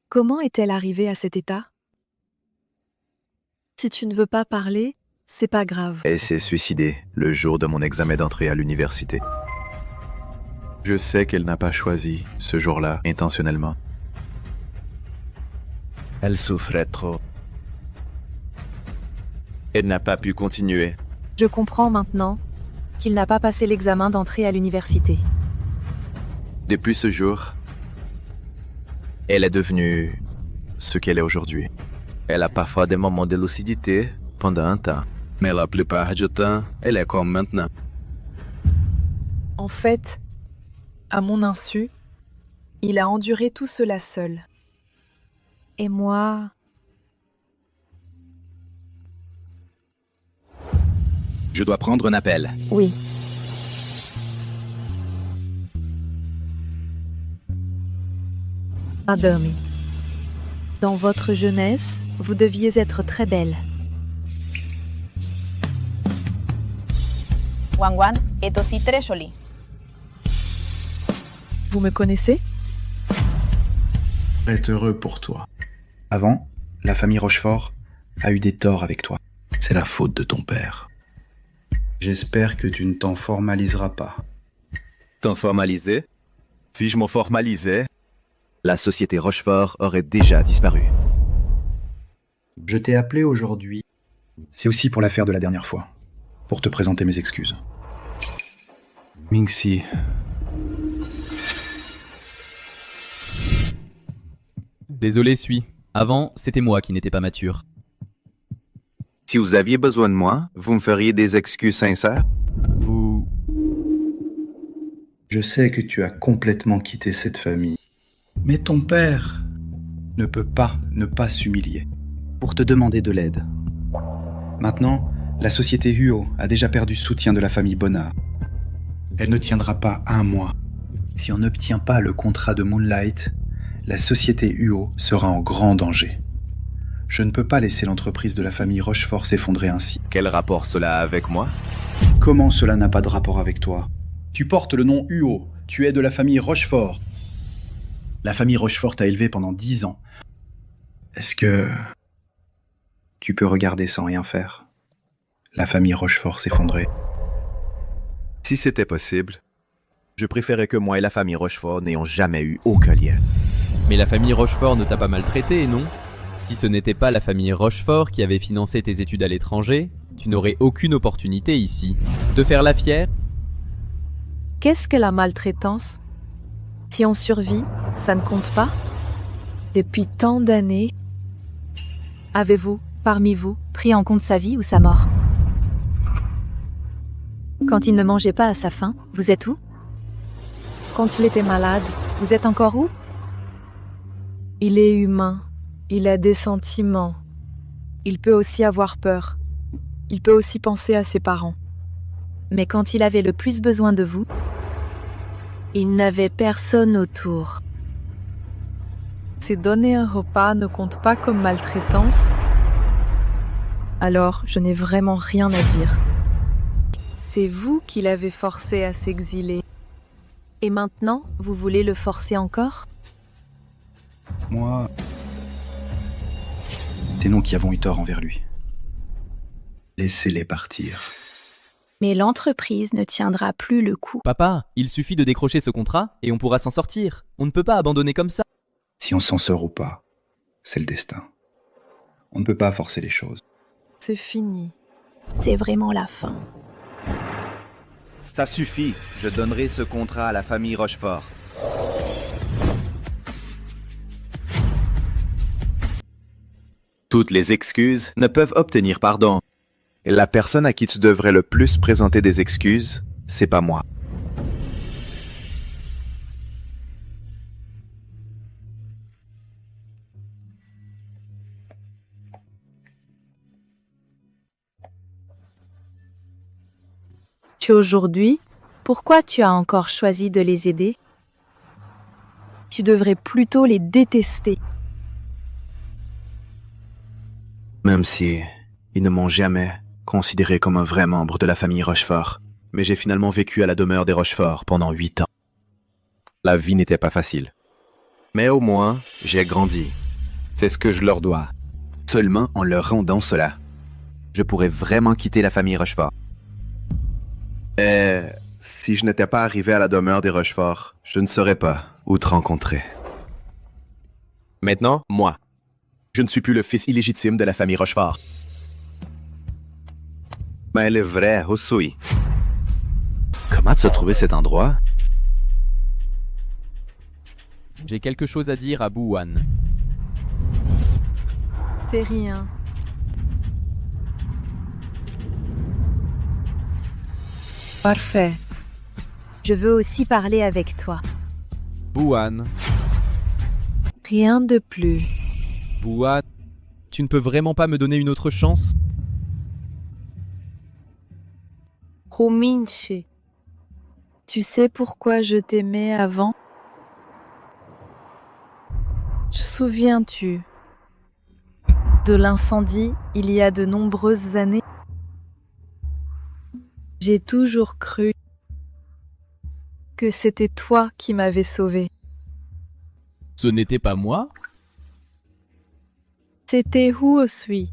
comment est-elle arrivée à cet état? Si tu ne veux pas parler, c'est pas grave. Elle s'est suicidée le jour de mon examen d'entrée à l'université. Je sais qu'elle n'a pas choisi ce jour-là intentionnellement. Elle souffrait trop. Elle n'a pas pu continuer. Je comprends maintenant qu'il n'a pas passé l'examen d'entrée à l'université. Depuis ce jour, elle est devenue ce qu'elle est aujourd'hui. Elle a parfois des moments de lucidité pendant un temps. Mais la plupart du temps, elle est comme maintenant. En fait, à mon insu, il a enduré tout cela seul. Et moi... Je dois prendre un appel. Oui. Madame, Dans votre jeunesse, vous deviez être très belle. Wanwan est aussi très jolie. vous me connaissez? Être heureux pour toi. Avant, la famille Rochefort a eu des torts avec toi. C'est la faute de ton père. J'espère que tu ne t'en formaliseras pas. T'en formaliser? Si je m'en formalisais, la société Rochefort aurait déjà disparu. Je t'ai appelé aujourd'hui. C'est aussi pour l'affaire de la dernière fois. Pour te présenter mes excuses. Mingxi. Désolé, suis. Avant, c'était moi qui n'étais pas mature. Si vous aviez besoin de moi, vous me feriez des excuses sincères? Je sais que tu as complètement quitté cette famille. Mais ton père ne peut pas ne pas s'humilier. Pour te demander de l'aide. Maintenant, la société Huo a déjà perdu soutien de la famille Bonnard. Elle ne tiendra pas un mois. Si on n'obtient pas le contrat de Moonlight, la société UO sera en grand danger. Je ne peux pas laisser l'entreprise de la famille Rochefort s'effondrer ainsi. Quel rapport cela a avec moi? Comment cela n'a pas de rapport avec toi? Tu portes le nom UO, tu es de la famille Rochefort. La famille Rochefort t'a élevé pendant 10 ans. Est-ce que tu peux regarder sans rien faire? La famille Rochefort s'effondrer. Si c'était possible, je préférais que moi et la famille Rochefort n'ayons jamais eu aucun lien. Mais la famille Rochefort ne t'a pas maltraité, non? Si ce n'était pas la famille Rochefort qui avait financé tes études à l'étranger, tu n'aurais aucune opportunité ici. Te faire la fière? Qu'est-ce que la maltraitance? Si on survit, ça ne compte pas? Depuis tant d'années, Avez-vous, parmi vous, pris en compte sa vie ou sa mort? Quand il ne mangeait pas à sa faim, vous êtes où? quand il était malade, vous êtes encore où? Il est humain, il a des sentiments. Il peut aussi avoir peur. Il peut aussi penser à ses parents. Mais quand il avait le plus besoin de vous, il n'avait personne autour. Si donner un repas ne compte pas comme maltraitance, alors je n'ai vraiment rien à dire. C'est vous qui l'avez forcé à s'exiler. Et maintenant, vous voulez le forcer encore? Moi, c'est nous qui avons eu tort envers lui. Laissez-les partir. Mais l'entreprise ne tiendra plus le coup. Papa, il suffit de décrocher ce contrat et on pourra s'en sortir. On ne peut pas abandonner comme ça. Si on s'en sort ou pas, c'est le destin. On ne peut pas forcer les choses. C'est fini. C'est vraiment la fin. Ça suffit, je donnerai ce contrat à la famille Rochefort. Toutes les excuses ne peuvent obtenir pardon. Et la personne à qui tu devrais le plus présenter des excuses, c'est pas moi. Tu aujourd'hui, pourquoi tu as encore choisi de les aider? Tu devrais plutôt les détester. Même si ils ne m'ont jamais considéré comme un vrai membre de la famille Rochefort, mais j'ai finalement vécu à la demeure des Rochefort pendant 8 ans. La vie n'était pas facile. Mais au moins, j'ai grandi. C'est ce que je leur dois. Seulement en leur rendant cela, je pourrais vraiment quitter la famille Rochefort. Et si je n'étais pas arrivé à la demeure des Rochefort, je ne saurais pas où te rencontrer. Maintenant, moi, je ne suis plus le fils illégitime de la famille Rochefort. Mais elle est vraie, Hosui. Comment tu as trouvé cet endroit? J'ai quelque chose à dire à Bouwan. C'est rien. Parfait. Je veux aussi parler avec toi. Bouwan. Rien de plus. Bouwan, tu ne peux vraiment pas me donner une autre chance? Rominchi, tu sais pourquoi je t'aimais avant? Te souviens-tu de l'incendie il y a de nombreuses années? J'ai toujours cru que c'était toi qui m'avais sauvée. Ce n'était pas moi? C'était Hosui.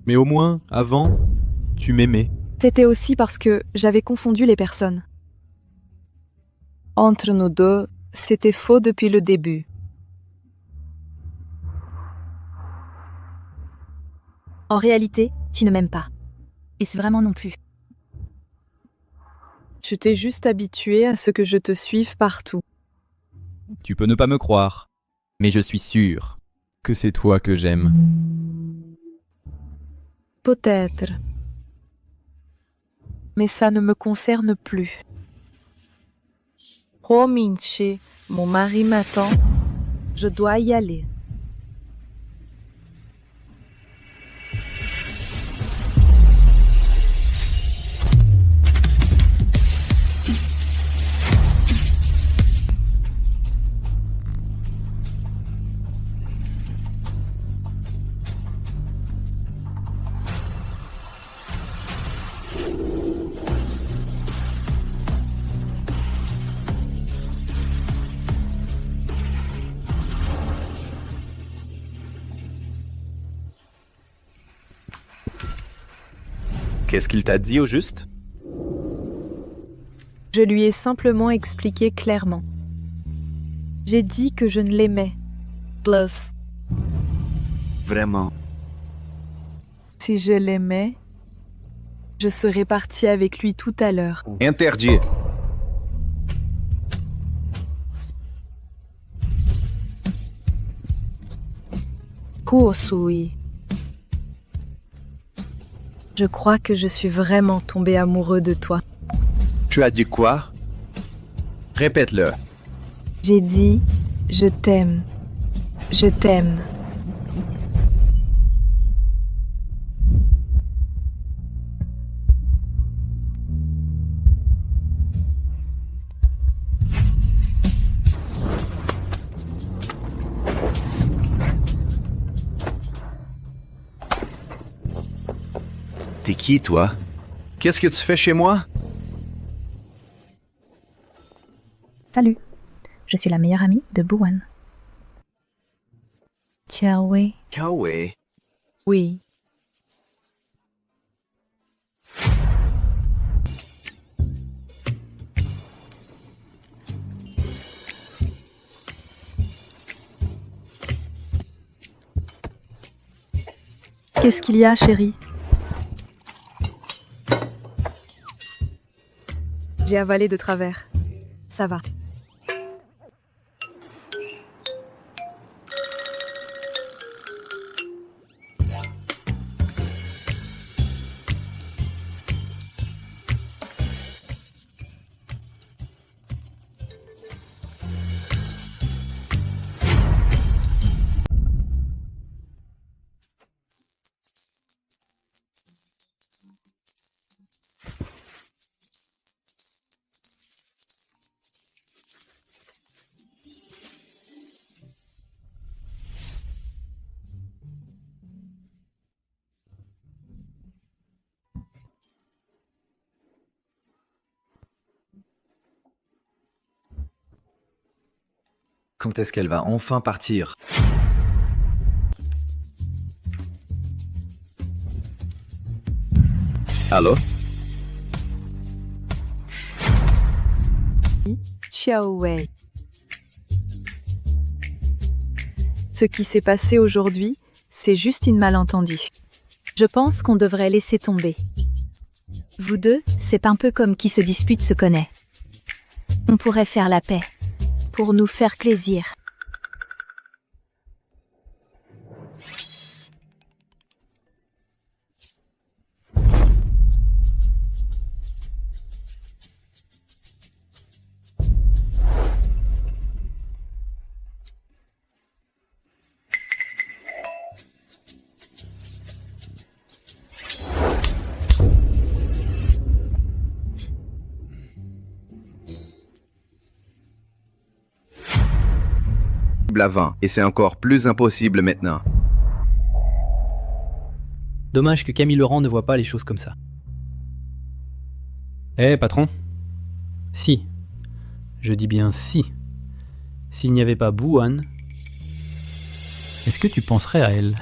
Mais au moins, avant, tu m'aimais. C'était aussi parce que j'avais confondu les personnes. Entre nous deux, c'était faux depuis le début. En réalité, tu ne m'aimes pas. Et c'est vraiment non plus. Tu t'es juste habitué à ce que je te suive partout. Tu peux ne pas me croire, mais je suis sûr que c'est toi que j'aime. Peut-être. Mais ça ne me concerne plus. Rominchi, mon mari m'attend. Je dois y aller. Qu'est-ce qu'il t'a dit au juste? Je lui ai simplement expliqué clairement. J'ai dit que je ne l'aimais. Plus, Vraiment. si je l'aimais, je serais partie avec lui tout à l'heure. Interdit. Kuosui. Je crois que je suis vraiment tombé amoureux de toi. Tu as dit quoi? Répète-le. J'ai dit « Je t'aime. Je t'aime. » T'es qui, toi? Qu'est-ce que tu fais chez moi? Salut, je suis la meilleure amie de Buwan. Chiaowei. Chiaowei. Oui. Qu'est-ce qu'il y a, chérie? J'ai avalé de travers. Ça va. Quand est-ce qu'elle va enfin partir? Allô? Chiaowei. Ce qui s'est passé aujourd'hui, c'est juste une malentendu. Je pense qu'on devrait laisser tomber. Vous deux, c'est un peu comme qui se dispute se connaît. On pourrait faire la paix. Pour nous faire plaisir. Avant, et c'est encore plus impossible maintenant. Dommage que Camille Laurent ne voit pas les choses comme ça. Eh, patron? Si. Je dis bien si. S'il n'y avait pas Buwan, est-ce que tu penserais à elle?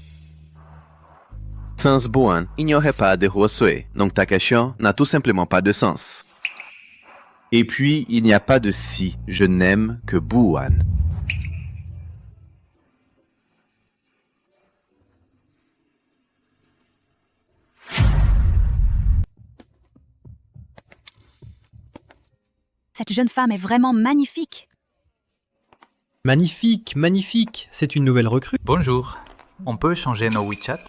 Sans Buwan, il n'y aurait pas de Huosui, donc ta question n'a tout simplement pas de sens. Et puis, il n'y a pas de si, je n'aime que Buwan. Cette jeune femme est vraiment magnifique. Magnifique, magnifique, c'est une nouvelle recrue. Bonjour, on peut échanger nos WeChat?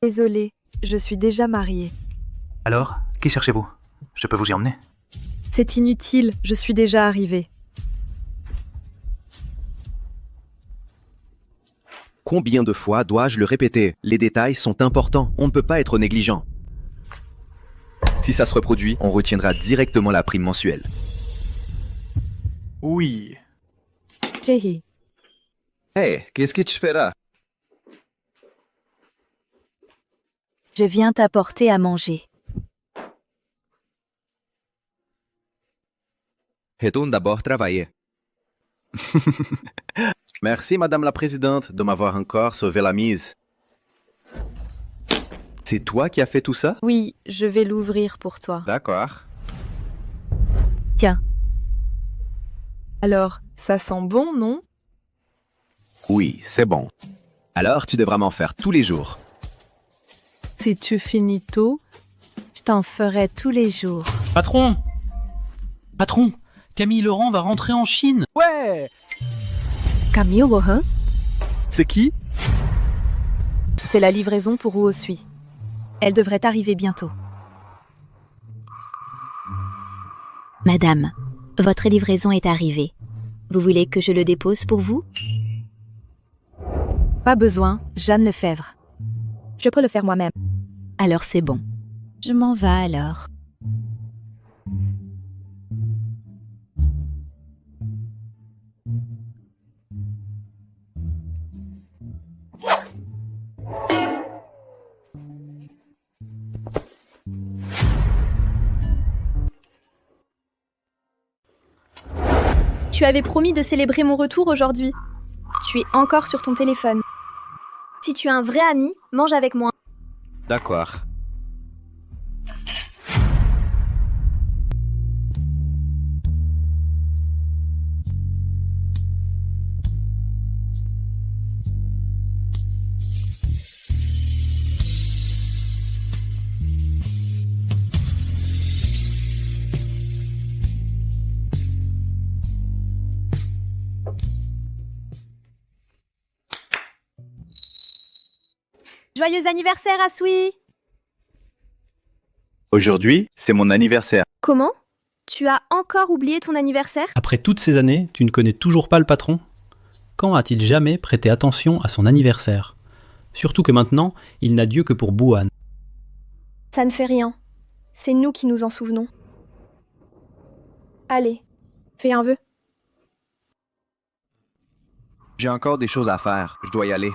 Désolée, je suis déjà mariée. Alors, qui cherchez-vous? Je peux vous y emmener? C'est inutile, je suis déjà arrivée. Combien de fois dois-je le répéter? Les détails sont importants, on ne peut pas être négligent. Si ça se reproduit, on retiendra directement la prime mensuelle. Oui. Chérie. Hey, qu'est-ce que tu fais là? Je viens t'apporter à manger. Retourne d'abord travailler. Merci, Madame la Présidente, de m'avoir encore sauvé la mise. C'est toi qui as fait tout ça? Oui, je vais l'ouvrir pour toi. D'accord. Tiens. Alors, ça sent bon, non? Oui, c'est bon. Alors, tu devras m'en faire tous les jours. Si tu finis tôt, je t'en ferai tous les jours. Patron! Patron! Camille Laurent va rentrer en Chine! Ouais! Camille Laurent? C'est qui? C'est la livraison pour Uosui. Elle devrait arriver bientôt. Madame, votre livraison est arrivée. Vous voulez que je le dépose pour vous? Pas besoin, Jeanne Lefebvre. Je peux le faire moi-même. Alors c'est bon. Je m'en vais alors. Tu avais promis de célébrer mon retour aujourd'hui. Tu es encore sur ton téléphone. Si tu es un vrai ami, mange avec moi. D'accord. Joyeux anniversaire, Asui! Aujourd'hui, c'est mon anniversaire. Comment? Tu as encore oublié ton anniversaire? Après toutes ces années, tu ne connais toujours pas le patron? Quand a-t-il jamais prêté attention à son anniversaire? Surtout que maintenant, il n'a Dieu que pour Buan. Ça ne fait rien. C'est nous qui nous en souvenons. Allez, fais un vœu. J'ai encore des choses à faire. Je dois y aller.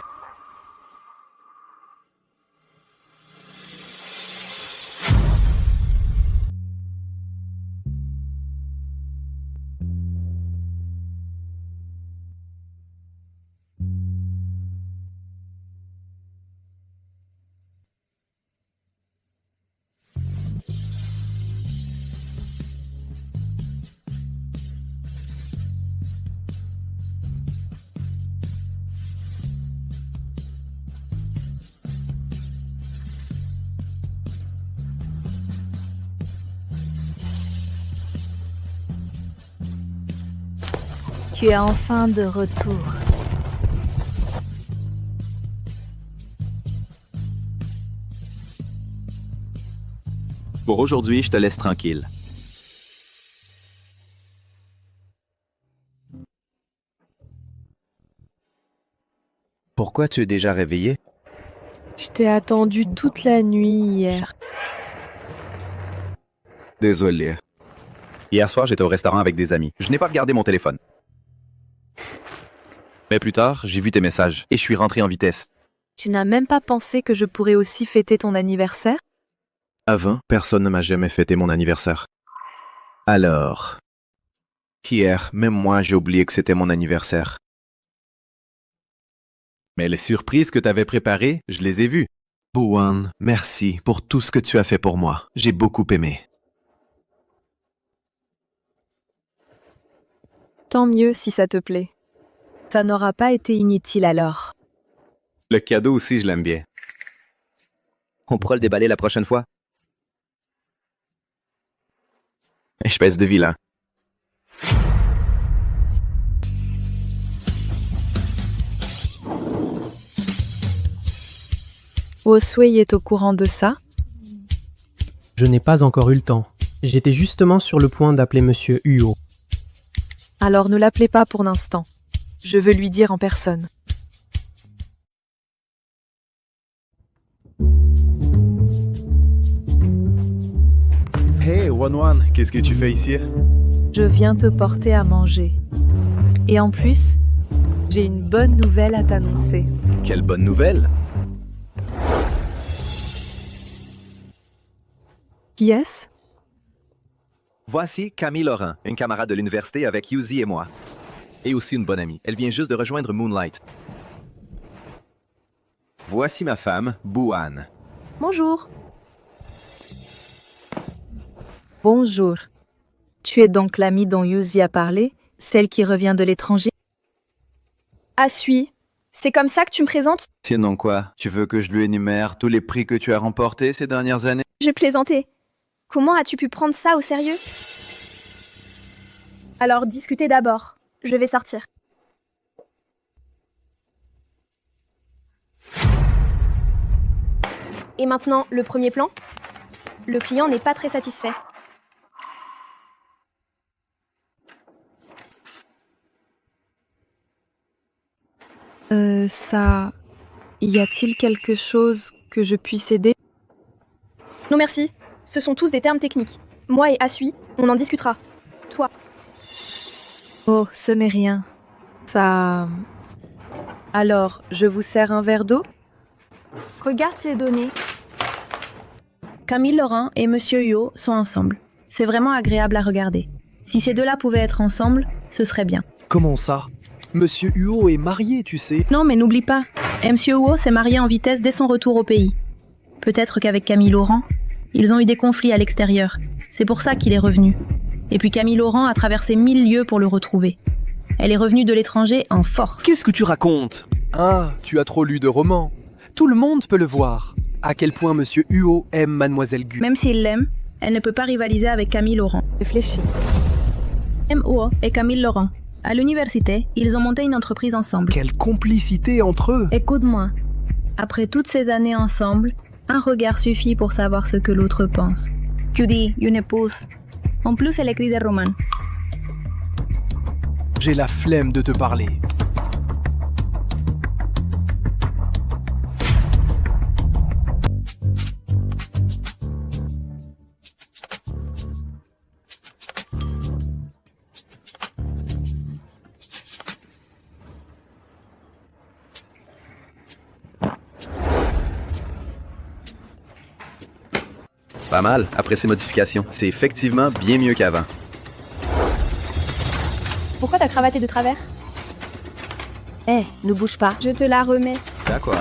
Tu es enfin de retour. Pour aujourd'hui, je te laisse tranquille. Pourquoi tu es déjà réveillé? Je t'ai attendu toute la nuit hier. Désolé. Hier soir, j'étais au restaurant avec des amis. Je n'ai pas regardé mon téléphone. Mais plus tard, j'ai vu tes messages et je suis rentré en vitesse. Tu n'as même pas pensé que je pourrais aussi fêter ton anniversaire? Avant, personne ne m'a jamais fêté mon anniversaire. Alors, hier, même moi, j'ai oublié que c'était mon anniversaire. Mais les surprises que tu avais préparées, je les ai vues. Buan, merci pour tout ce que tu as fait pour moi. J'ai beaucoup aimé. Tant mieux si ça te plaît. Ça n'aura pas été inutile alors. Le cadeau aussi, je l'aime bien. On pourra le déballer la prochaine fois. Espèce de vilain. Uosui est au courant de ça? Je n'ai pas encore eu le temps. J'étais justement sur le point d'appeler Monsieur Huo. Alors ne l'appelez pas pour l'instant. Je veux lui dire en personne. Hey, Wanwan, qu'est-ce que tu fais ici? Je viens te porter à manger. Et en plus, j'ai une bonne nouvelle à t'annoncer. Quelle bonne nouvelle! Qui est-ce? Voici Camille Laurent, une camarade de l'université avec Yuzi et moi. Et aussi une bonne amie. Elle vient juste de rejoindre Moonlight. Voici ma femme, Buan. Bonjour. Bonjour. Tu es donc l'amie dont Yuzi a parlé, celle qui revient de l'étranger? Asui. C'est comme ça que tu me présentes? Sinon quoi? Tu veux que je lui énumère tous les prix que tu as remportés ces dernières années? Je plaisantais. Comment as-tu pu prendre ça au sérieux? Alors discutez d'abord. Je vais sortir. Et maintenant, le premier plan? Le client n'est pas très satisfait. Ça... Y a-t-il quelque chose que je puisse aider? Non merci. Ce sont tous des termes techniques. Moi et Asui, on en discutera. Toi. Oh, ce n'est rien. Ça... Alors, je vous sers un verre d'eau? Regarde ces données. Camille Laurent et Monsieur Huo sont ensemble. C'est vraiment agréable à regarder. Si ces deux-là pouvaient être ensemble, ce serait bien. Comment ça? Monsieur Huo est marié, tu sais. Non, mais n'oublie pas, Monsieur Huo s'est marié en vitesse dès son retour au pays. Peut-être qu'avec Camille Laurent, ils ont eu des conflits à l'extérieur. C'est pour ça qu'il est revenu. Et puis Camille Laurent a traversé 1000 lieues pour le retrouver. Elle est revenue de l'étranger en force. Qu'est-ce que tu racontes? Ah, tu as trop lu de romans. Tout le monde peut le voir. À quel point Monsieur Huo aime Mademoiselle Gu. Même s'il l'aime, elle ne peut pas rivaliser avec Camille Laurent. Réfléchis. Huo et Camille Laurent. À l'université, ils ont monté une entreprise ensemble. Quelle complicité entre eux! Écoute-moi. Après toutes ces années ensemble, un regard suffit pour savoir ce que l'autre pense. Judy, une épouse. En plus, elle écrit des romans. J'ai la flemme de te parler. Pas mal, après ces modifications. C'est effectivement bien mieux qu'avant. Pourquoi ta cravate est de travers? Ne bouge pas. Je te la remets. D'accord.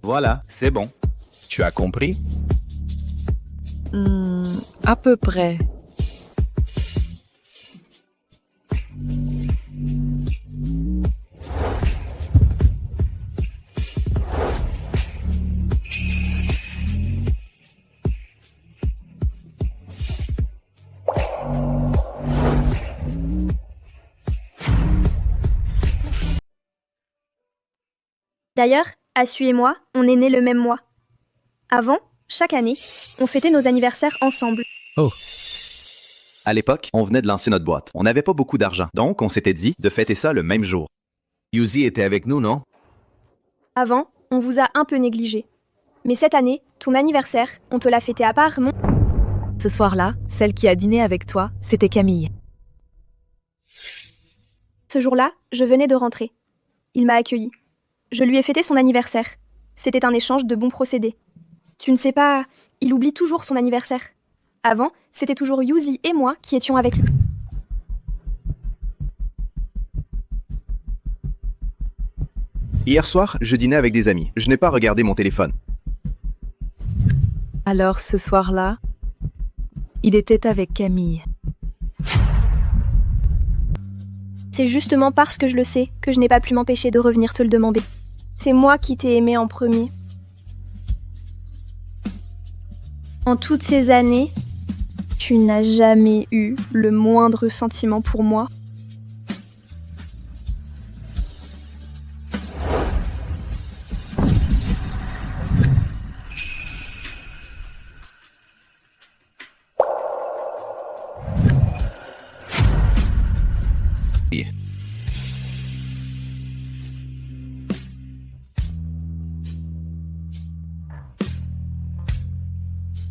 Voilà, c'est bon. Tu as compris? À peu près. D'ailleurs, Asui et moi, on est nés le même mois. Avant, chaque année, on fêtait nos anniversaires ensemble. Oh. À l'époque, on venait de lancer notre boîte. On n'avait pas beaucoup d'argent, donc on s'était dit de fêter ça le même jour. Yuzi était avec nous, non? Avant, on vous a un peu négligé. Mais cette année, ton anniversaire, on te l'a fêté à part, mon... Ce soir-là, celle qui a dîné avec toi, c'était Camille. Ce jour-là, je venais de rentrer. Il m'a accueilli. Je lui ai fêté son anniversaire. C'était un échange de bons procédés. Tu ne sais pas, il oublie toujours son anniversaire. Avant, c'était toujours Yuzi et moi qui étions avec lui. Hier soir, je dînais avec des amis. Je n'ai pas regardé mon téléphone. Alors ce soir-là, il était avec Camille. C'est justement parce que je le sais que je n'ai pas pu m'empêcher de revenir te le demander. C'est moi qui t'ai aimé en premier. En toutes ces années, tu n'as jamais eu le moindre sentiment pour moi.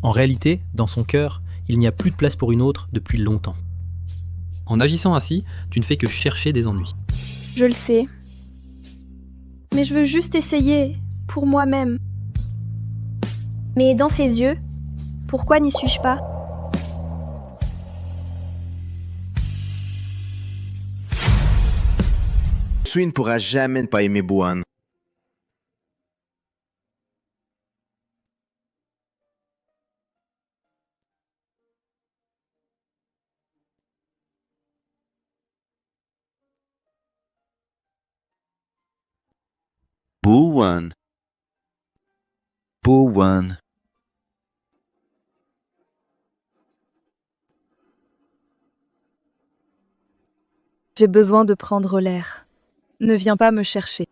En réalité, dans son cœur, il n'y a plus de place pour une autre depuis longtemps. En agissant ainsi, tu ne fais que chercher des ennuis. Je le sais. Mais je veux juste essayer, pour moi-même. Mais dans ses yeux, pourquoi n'y suis-je pas? Sui ne pourra jamais ne pas aimer Boan. Boan. Boan. J'ai besoin de prendre l'air. Ne viens pas me chercher.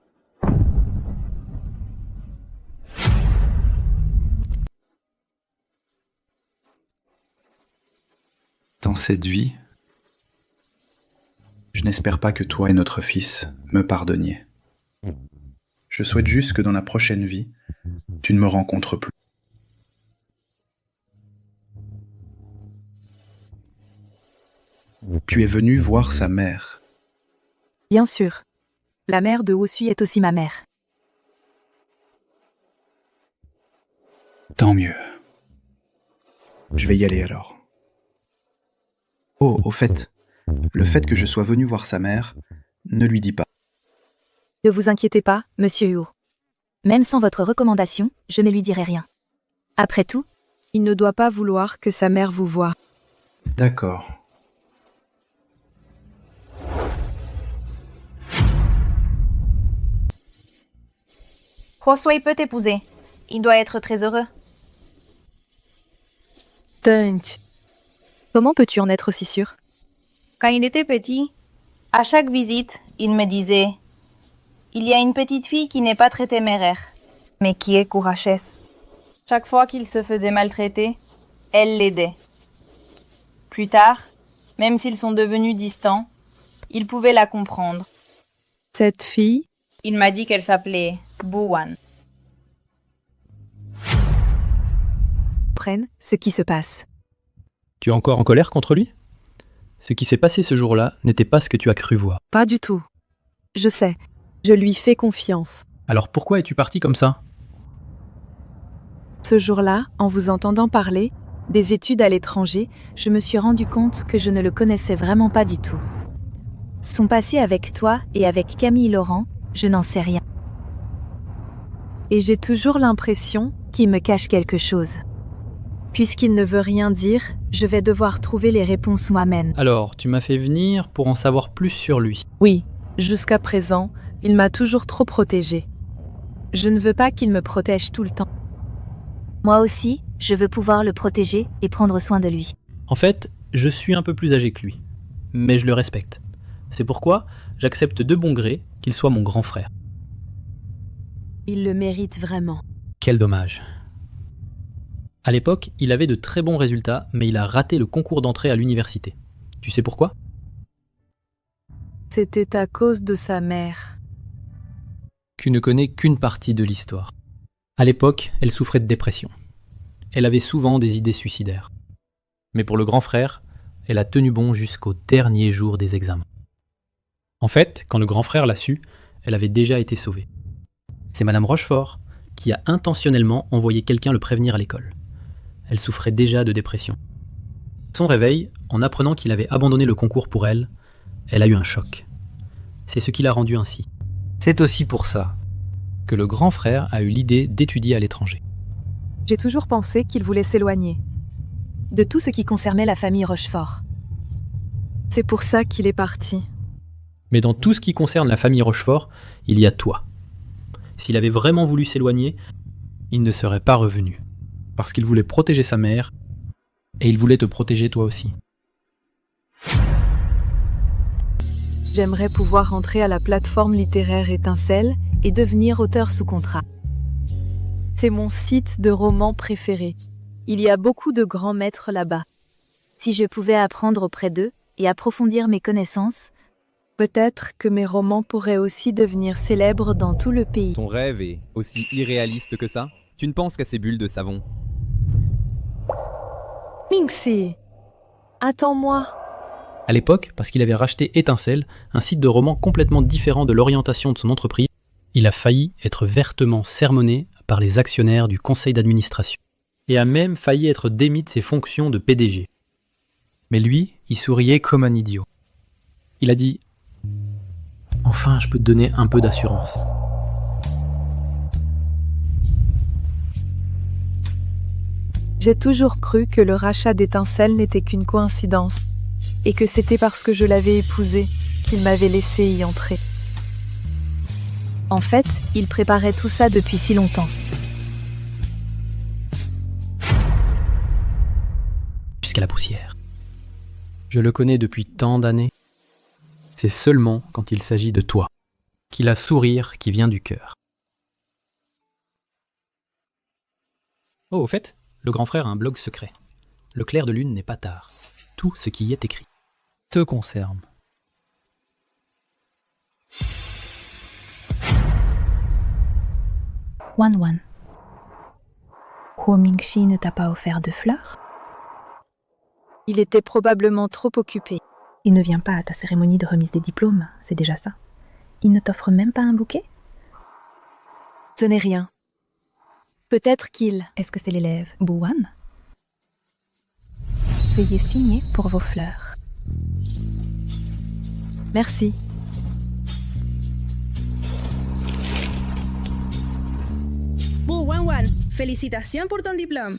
Dans cette vie, je n'espère pas que toi et notre fils me pardonniez. Je souhaite juste que dans la prochaine vie, tu ne me rencontres plus. Tu es venu voir sa mère. Bien sûr. La mère de Hosui est aussi ma mère. Tant mieux. Je vais y aller alors. Oh, au fait, le fait que je sois venu voir sa mère, ne lui dis pas. Ne vous inquiétez pas, monsieur Huo. Même sans votre recommandation, je ne lui dirai rien. Après tout, il ne doit pas vouloir que sa mère vous voie. D'accord. Hosui peut t'épouser. Il doit être très heureux. Tante. Comment peux-tu en être aussi sûr? Quand il était petit, à chaque visite, il me disait « Il y a une petite fille qui n'est pas très téméraire, mais qui est courageuse. » Chaque fois qu'il se faisait maltraiter, elle l'aidait. Plus tard, même s'ils sont devenus distants, il pouvait la comprendre. Cette fille? Il m'a dit qu'elle s'appelait Boan. Prenne ce qui se passe. Tu es encore en colère contre lui? Ce qui s'est passé ce jour-là n'était pas ce que tu as cru voir. Pas du tout. Je sais. Je lui fais confiance. Alors pourquoi es-tu parti comme ça? Ce jour-là, en vous entendant parler des études à l'étranger, je me suis rendu compte que je ne le connaissais vraiment pas du tout. Son passé avec toi et avec Camille Laurent, je n'en sais rien. Et j'ai toujours l'impression qu'il me cache quelque chose. Puisqu'il ne veut rien dire, je vais devoir trouver les réponses moi-même. Alors, tu m'as fait venir pour en savoir plus sur lui. Oui, jusqu'à présent, il m'a toujours trop protégée. Je ne veux pas qu'il me protège tout le temps. Moi aussi, je veux pouvoir le protéger et prendre soin de lui. En fait, je suis un peu plus âgé que lui, mais je le respecte. C'est pourquoi j'accepte de bon gré qu'il soit mon grand frère. Il le mérite vraiment. Quel dommage. À l'époque, il avait de très bons résultats, mais il a raté le concours d'entrée à l'université. Tu sais pourquoi? C'était à cause de sa mère. Tu ne connais qu'une partie de l'histoire. À l'époque, elle souffrait de dépression. Elle avait souvent des idées suicidaires. Mais pour le grand frère, elle a tenu bon jusqu'au dernier jour des examens. En fait, quand le grand frère l'a su, elle avait déjà été sauvée. C'est Madame Rochefort qui a intentionnellement envoyé quelqu'un le prévenir à l'école. Elle souffrait déjà de dépression. Son réveil, en apprenant qu'il avait abandonné le concours pour elle, elle a eu un choc. C'est ce qui l'a rendue ainsi. C'est aussi pour ça que le grand frère a eu l'idée d'étudier à l'étranger. J'ai toujours pensé qu'il voulait s'éloigner de tout ce qui concernait la famille Rochefort. C'est pour ça qu'il est parti. Mais dans tout ce qui concerne la famille Rochefort, il y a toi. S'il avait vraiment voulu s'éloigner, il ne serait pas revenu. Parce qu'il voulait protéger sa mère, et il voulait te protéger toi aussi. J'aimerais pouvoir entrer à la plateforme littéraire Étincelle et devenir auteur sous contrat. C'est mon site de romans préféré. Il y a beaucoup de grands maîtres là-bas. Si je pouvais apprendre auprès d'eux et approfondir mes connaissances, peut-être que mes romans pourraient aussi devenir célèbres dans tout le pays. Ton rêve est aussi irréaliste que ça? Tu ne penses qu'à ces bulles de savon? Mingxi, attends-moi. À l'époque, parce qu'il avait racheté Étincelle, un site de roman complètement différent de l'orientation de son entreprise, il a failli être vertement sermonné par les actionnaires du conseil d'administration, et a même failli être démis de ses fonctions de PDG. Mais lui, il souriait comme un idiot. Il a dit « Enfin, je peux te donner un peu d'assurance. » J'ai toujours cru que le rachat d'Étincelle n'était qu'une coïncidence, et que c'était parce que je l'avais épousé qu'il m'avait laissé y entrer. En fait, il préparait tout ça depuis si longtemps. Jusqu'à la poussière. Je le connais depuis tant d'années. C'est seulement quand il s'agit de toi qu'il a sourire qui vient du cœur. Oh, au fait, le grand frère a un blog secret. Le clair de lune n'est pas tard. Tout ce qui y est écrit te concerne. Wan, Huo Mingxi ne t'a pas offert de fleurs? Il était probablement trop occupé. Il ne vient pas à ta cérémonie de remise des diplômes, c'est déjà ça. Il ne t'offre même pas un bouquet? Ce n'est rien. Peut-être qu'il... Est-ce que c'est l'élève Buwan? Veuillez signer pour vos fleurs. Merci. Wan, félicitations pour ton diplôme.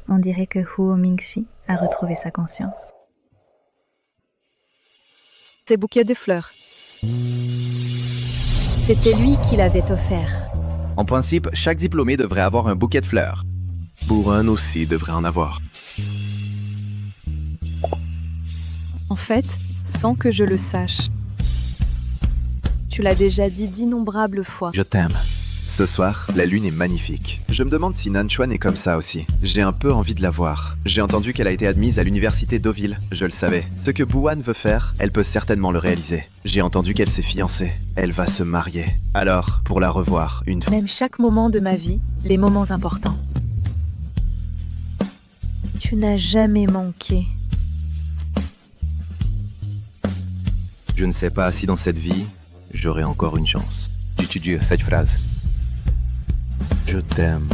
On dirait que Huo Mingxi a retrouvé sa conscience. Ces bouquets de fleurs. C'était lui qui l'avait offert. En principe, chaque diplômé devrait avoir un bouquet de fleurs. Buwan aussi devrait en avoir. En fait, sans que je le sache. Tu l'as déjà dit d'innombrables fois. Je t'aime. Ce soir, la lune est magnifique. Je me demande si Nanchuan est comme ça aussi. J'ai un peu envie de la voir. J'ai entendu qu'elle a été admise à l'université Deauville. Je le savais. Ce que Buwan veut faire, elle peut certainement le réaliser. J'ai entendu qu'elle s'est fiancée. Elle va se marier. Alors, pour la revoir, une fois... Même chaque moment de ma vie, les moments importants. Tu n'as jamais manqué. Je ne sais pas si dans cette vie, j'aurai encore une chance. J'utilise cette phrase. Je t'aime.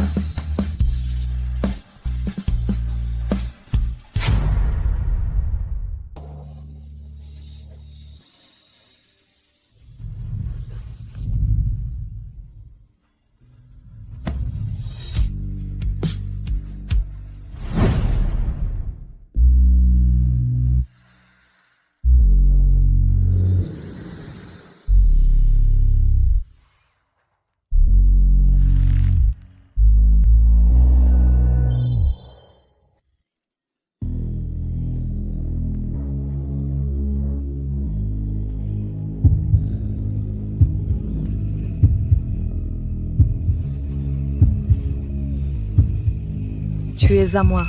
Tu es à moi.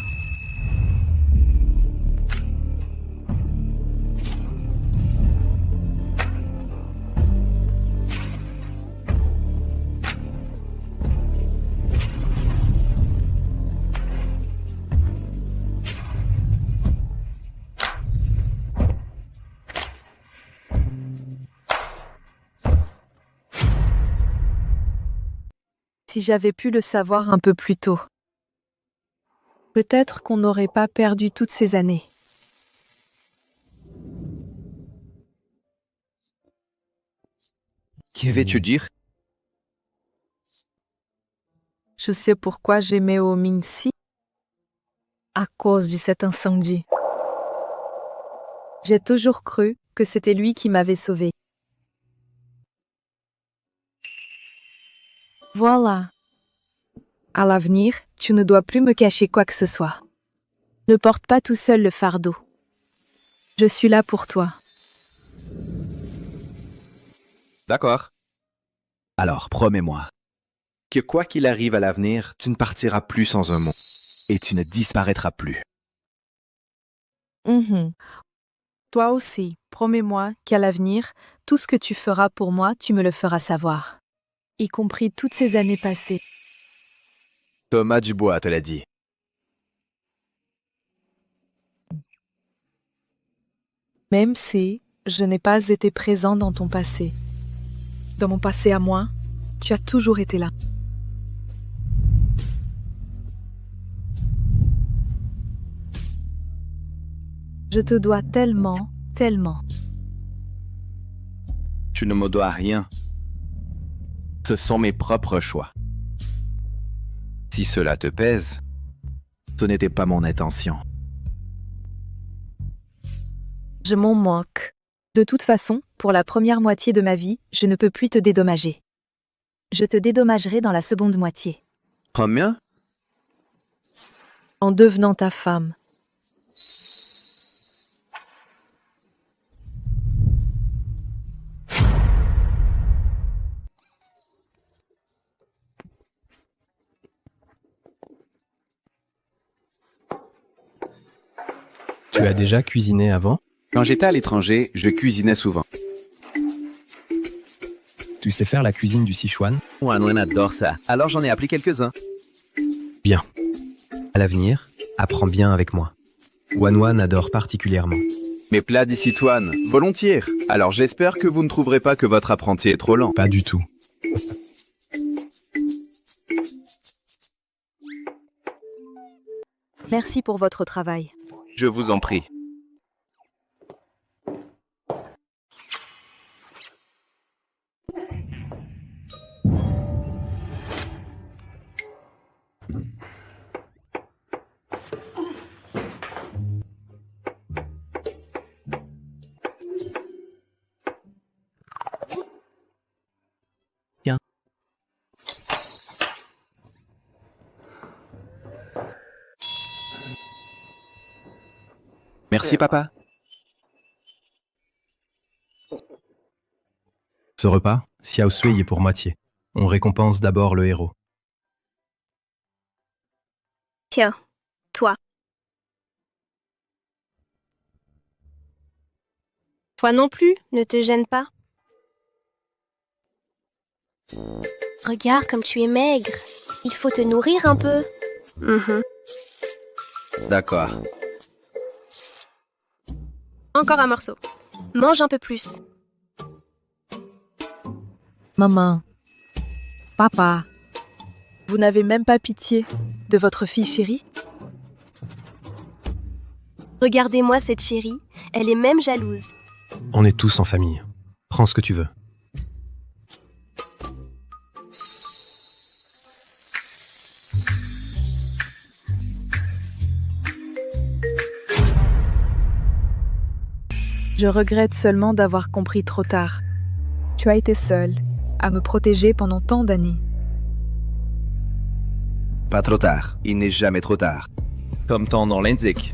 Si j'avais pu le savoir un peu plus tôt. Peut-être qu'on n'aurait pas perdu toutes ces années. Que veux-tu dire? Je sais pourquoi j'aimais Huo Mingxi. À cause de cet incendie. J'ai toujours cru que c'était lui qui m'avait sauvée. Voilà. À l'avenir, tu ne dois plus me cacher quoi que ce soit. Ne porte pas tout seul le fardeau. Je suis là pour toi. D'accord. Alors, promets-moi que quoi qu'il arrive à l'avenir, tu ne partiras plus sans un mot. Et tu ne disparaîtras plus. Toi aussi, promets-moi qu'à l'avenir, tout ce que tu feras pour moi, tu me le feras savoir. Y compris toutes ces années passées. Thomas Dubois te l'a dit. Même si je n'ai pas été présent dans ton passé. Dans mon passé à moi, tu as toujours été là. Je te dois tellement, tellement. Tu ne me dois rien. Ce sont mes propres choix. Si cela te pèse, ce n'était pas mon intention. Je m'en moque. De toute façon, pour la première moitié de ma vie, je ne peux plus te dédommager. Je te dédommagerai dans la seconde moitié. Combien? En devenant ta femme. Tu as déjà cuisiné avant? Quand j'étais à l'étranger, je cuisinais souvent. Tu sais faire la cuisine du Sichuan? Wanwan adore ça, alors j'en ai appris quelques-uns. Bien. À l'avenir, apprends bien avec moi. Wanwan adore particulièrement. Mes plats d'Issituan, volontiers. Alors j'espère que vous ne trouverez pas que votre apprenti est trop lent. Pas du tout. Merci pour votre travail. Je vous en prie. Tiens. Merci papa. Ce repas, Xiao Sui est pour moitié. On récompense d'abord le héros. Tiens, toi. Toi non plus, ne te gêne pas. Regarde comme tu es maigre. Il faut te nourrir un peu. D'accord. Encore un morceau. Mange un peu plus. Maman. Papa. Vous n'avez même pas pitié de votre fille chérie? Regardez-moi cette chérie. Elle est même jalouse. On est tous en famille. Prends ce que tu veux. Je regrette seulement d'avoir compris trop tard. Tu as été seule à me protéger pendant tant d'années. Pas trop tard. Il n'est jamais trop tard. Comme ton nom l'indique.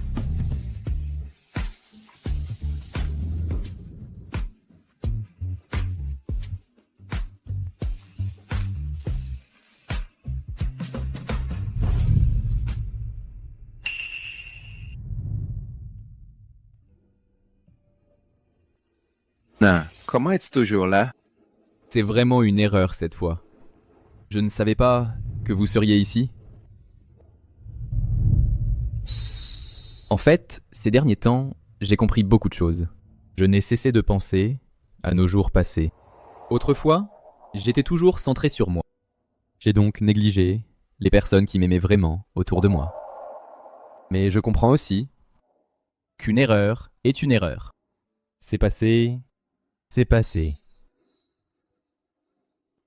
Non, comment es-tu toujours là? C'est vraiment une erreur cette fois. Je ne savais pas que vous seriez ici. En fait, ces derniers temps, j'ai compris beaucoup de choses. Je n'ai cessé de penser à nos jours passés. Autrefois, j'étais toujours centré sur moi. J'ai donc négligé les personnes qui m'aimaient vraiment autour de moi. Mais je comprends aussi qu'une erreur est une erreur. C'est passé, c'est passé.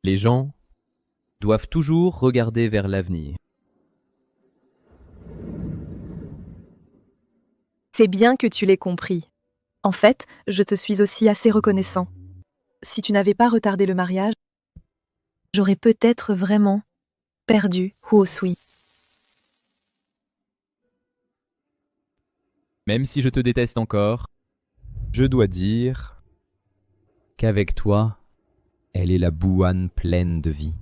Les gens doivent toujours regarder vers l'avenir. C'est bien que tu l'aies compris. En fait, je te suis aussi assez reconnaissant. Si tu n'avais pas retardé le mariage, j'aurais peut-être vraiment perdu Huo Sui. Même si je te déteste encore, je dois dire qu'avec toi, elle est la Bouane pleine de vie.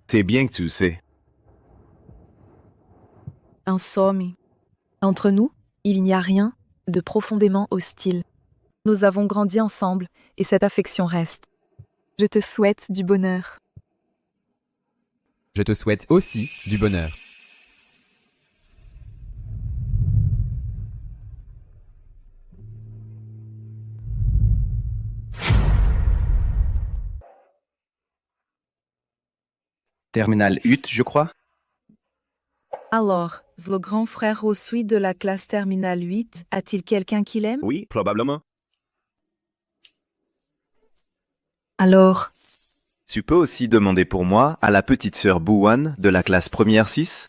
C'est bien que tu le sais. En somme, entre nous, il n'y a rien de profondément hostile. Nous avons grandi ensemble et cette affection reste. Je te souhaite du bonheur. Je te souhaite aussi du bonheur. Terminal 8, je crois. Alors, le grand frère Osui de la classe terminale 8 a-t-il quelqu'un qu'il aime? Oui, probablement. Alors, Tu peux aussi demander pour moi à la petite sœur Bouwan de la classe première 6.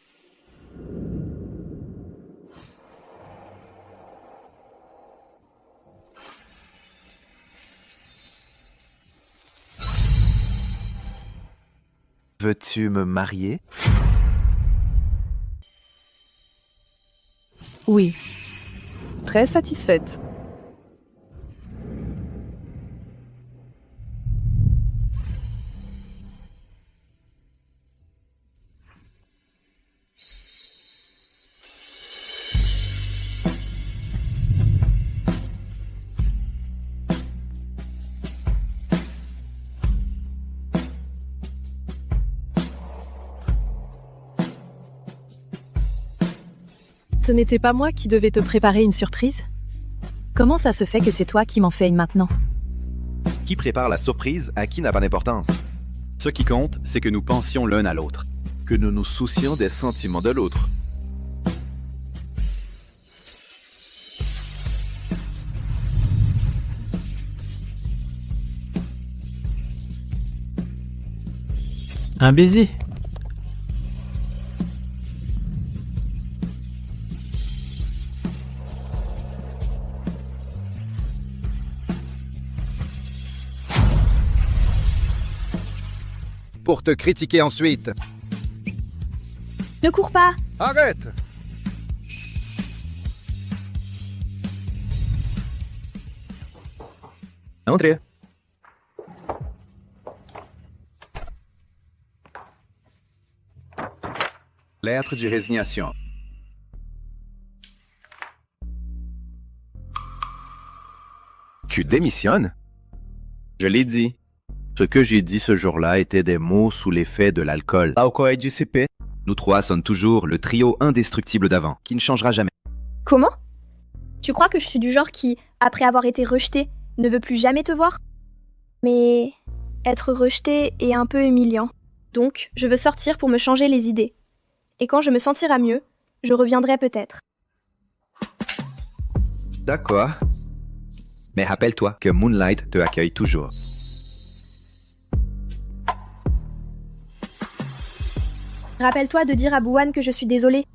Veux-tu me marier? oui. Très satisfaite. Ce n'était pas moi qui devais te préparer une surprise? Comment ça se fait que c'est toi qui m'en fais une maintenant? Qui prépare la surprise à qui n'a pas d'importance? Ce qui compte, c'est que nous pensions l'un à l'autre. Que nous nous soucions des sentiments de l'autre. Un baiser. Pour te critiquer ensuite. Ne cours pas! Arrête! Entrez. Lettre de résignation. Tu démissionnes? Je l'ai dit. Ce que j'ai dit ce jour-là étaient des mots sous l'effet de l'alcool. Nous trois sommes toujours le trio indestructible d'avant, qui ne changera jamais. Comment? Tu crois que je suis du genre qui, après avoir été rejeté, ne veut plus jamais te voir? Mais être rejeté est un peu humiliant. Donc, je veux sortir pour me changer les idées. Et quand je me sentirai mieux, je reviendrai peut-être. D'accord. Mais rappelle-toi que Moonlight te accueille toujours. Rappelle-toi de dire à Bouwan que je suis désolée.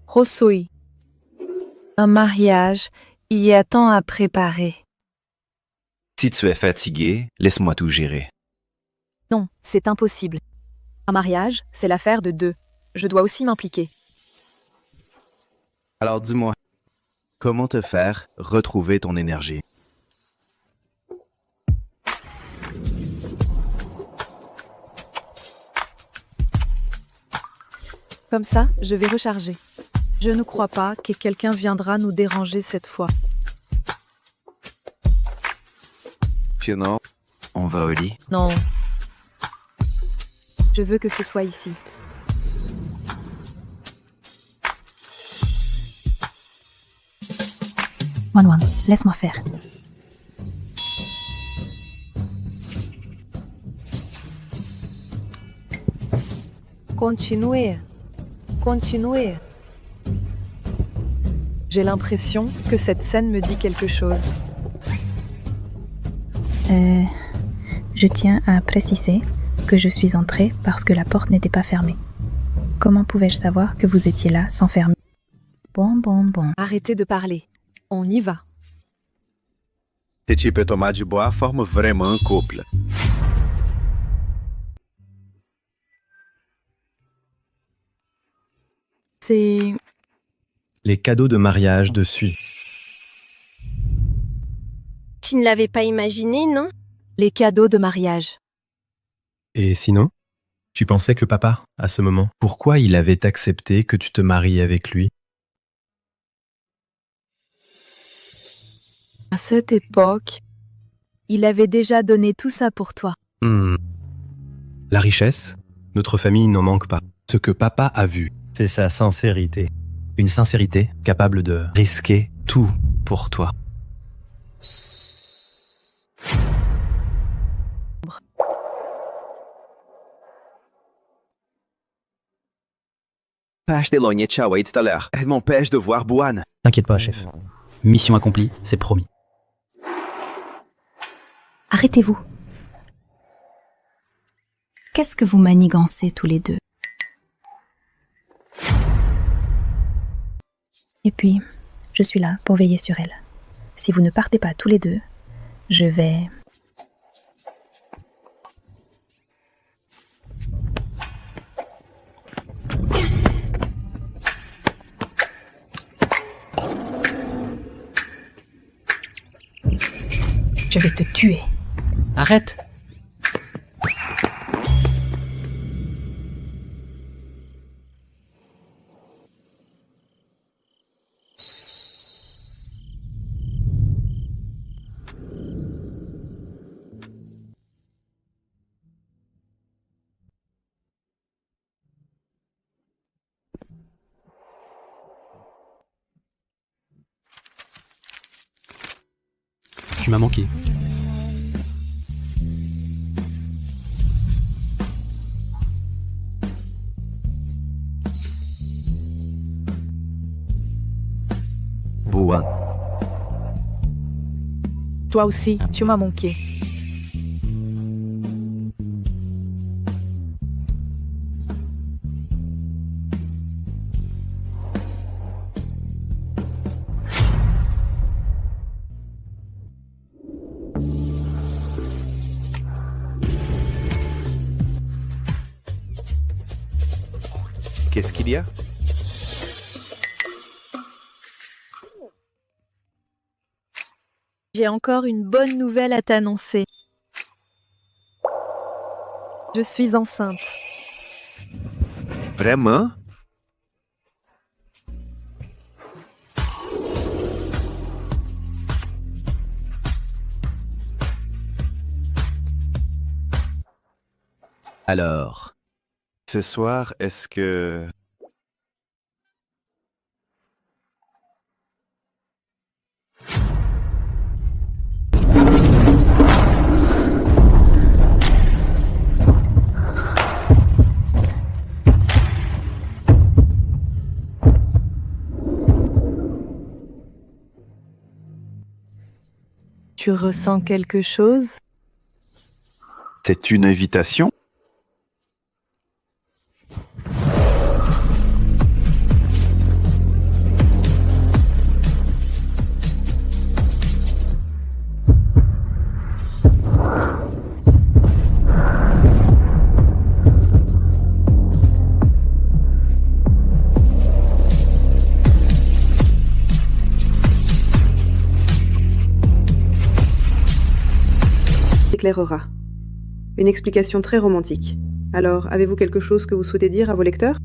Rosui. Un mariage, il y a tant à préparer. Si tu es fatigué, laisse-moi tout gérer. Non, c'est impossible. Un mariage, c'est l'affaire de deux. Je dois aussi m'impliquer. Alors dis-moi, comment te faire retrouver ton énergie? Comme ça, je vais recharger. Je ne crois pas que quelqu'un viendra nous déranger cette fois. Sinon, on va au lit. Non. Je veux que ce soit ici. Wanwan, laisse-moi faire. Continuez. Continuez. J'ai l'impression que cette scène me dit quelque chose. Je tiens à préciser que je suis entrée parce que la porte n'était pas fermée. Comment pouvais-je savoir que vous étiez là sans fermer? Bon. Arrêtez de parler. On y va. Ce type est tomar de boa forme vraiment un couple. C'est... Les cadeaux de mariage de Sui. Tu ne l'avais pas imaginé, non? Les cadeaux de mariage. Et sinon? Tu pensais que papa, à ce moment, pourquoi il avait accepté que tu te maries avec lui? À cette époque, il avait déjà donné tout ça pour toi. La richesse? Notre famille n'en manque pas. Ce que papa a vu, c'est sa sincérité. Une sincérité capable de risquer tout pour toi. Pêche d'éloigner Chawai tout à l'heure. Elle m'empêche de voir Buan. T'inquiète pas, chef. Mission accomplie, c'est promis. Arrêtez-vous. Qu'est-ce que vous manigancez tous les deux? Et puis, je suis là pour veiller sur elle. Si vous ne partez pas tous les deux, je vais... Je vais te tuer. Arrête! Tu m'as manqué. Buan. Toi aussi, tu m'as manqué. Qu'est-ce qu'il y a? J'ai encore une bonne nouvelle à t'annoncer. Je suis enceinte. Vraiment? Alors, ce soir, est-ce que... Tu ressens quelque chose? C'est une invitation? Éclairera. Une explication très romantique. Alors, avez-vous quelque chose que vous souhaitez dire à vos lecteurs?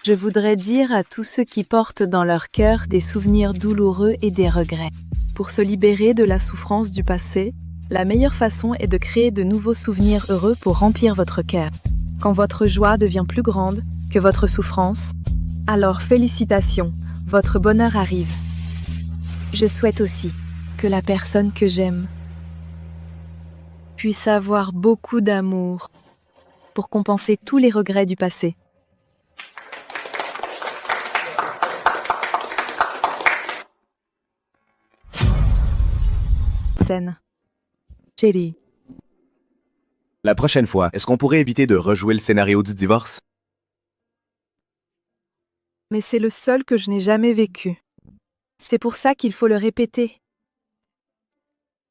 Je voudrais dire à tous ceux qui portent dans leur cœur des souvenirs douloureux et des regrets. Pour se libérer de la souffrance du passé, la meilleure façon est de créer de nouveaux souvenirs heureux pour remplir votre cœur. Quand votre joie devient plus grande que votre souffrance, alors félicitations, votre bonheur arrive. Je souhaite aussi que la personne que j'aime puisse avoir beaucoup d'amour pour compenser tous les regrets du passé. Scène. Chérie. La prochaine fois, est-ce qu'on pourrait éviter de rejouer le scénario du divorce? Mais c'est le seul que je n'ai jamais vécu. C'est pour ça qu'il faut le répéter.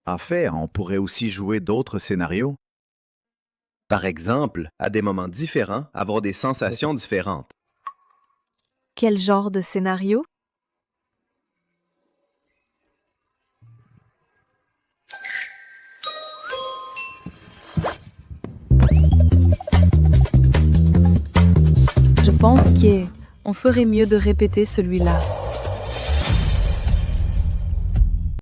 En fait, on pourrait aussi jouer d'autres scénarios. Par exemple, à des moments différents, avoir des sensations différentes. Quel genre de scénario? pense qu'on ferait mieux de répéter celui-là.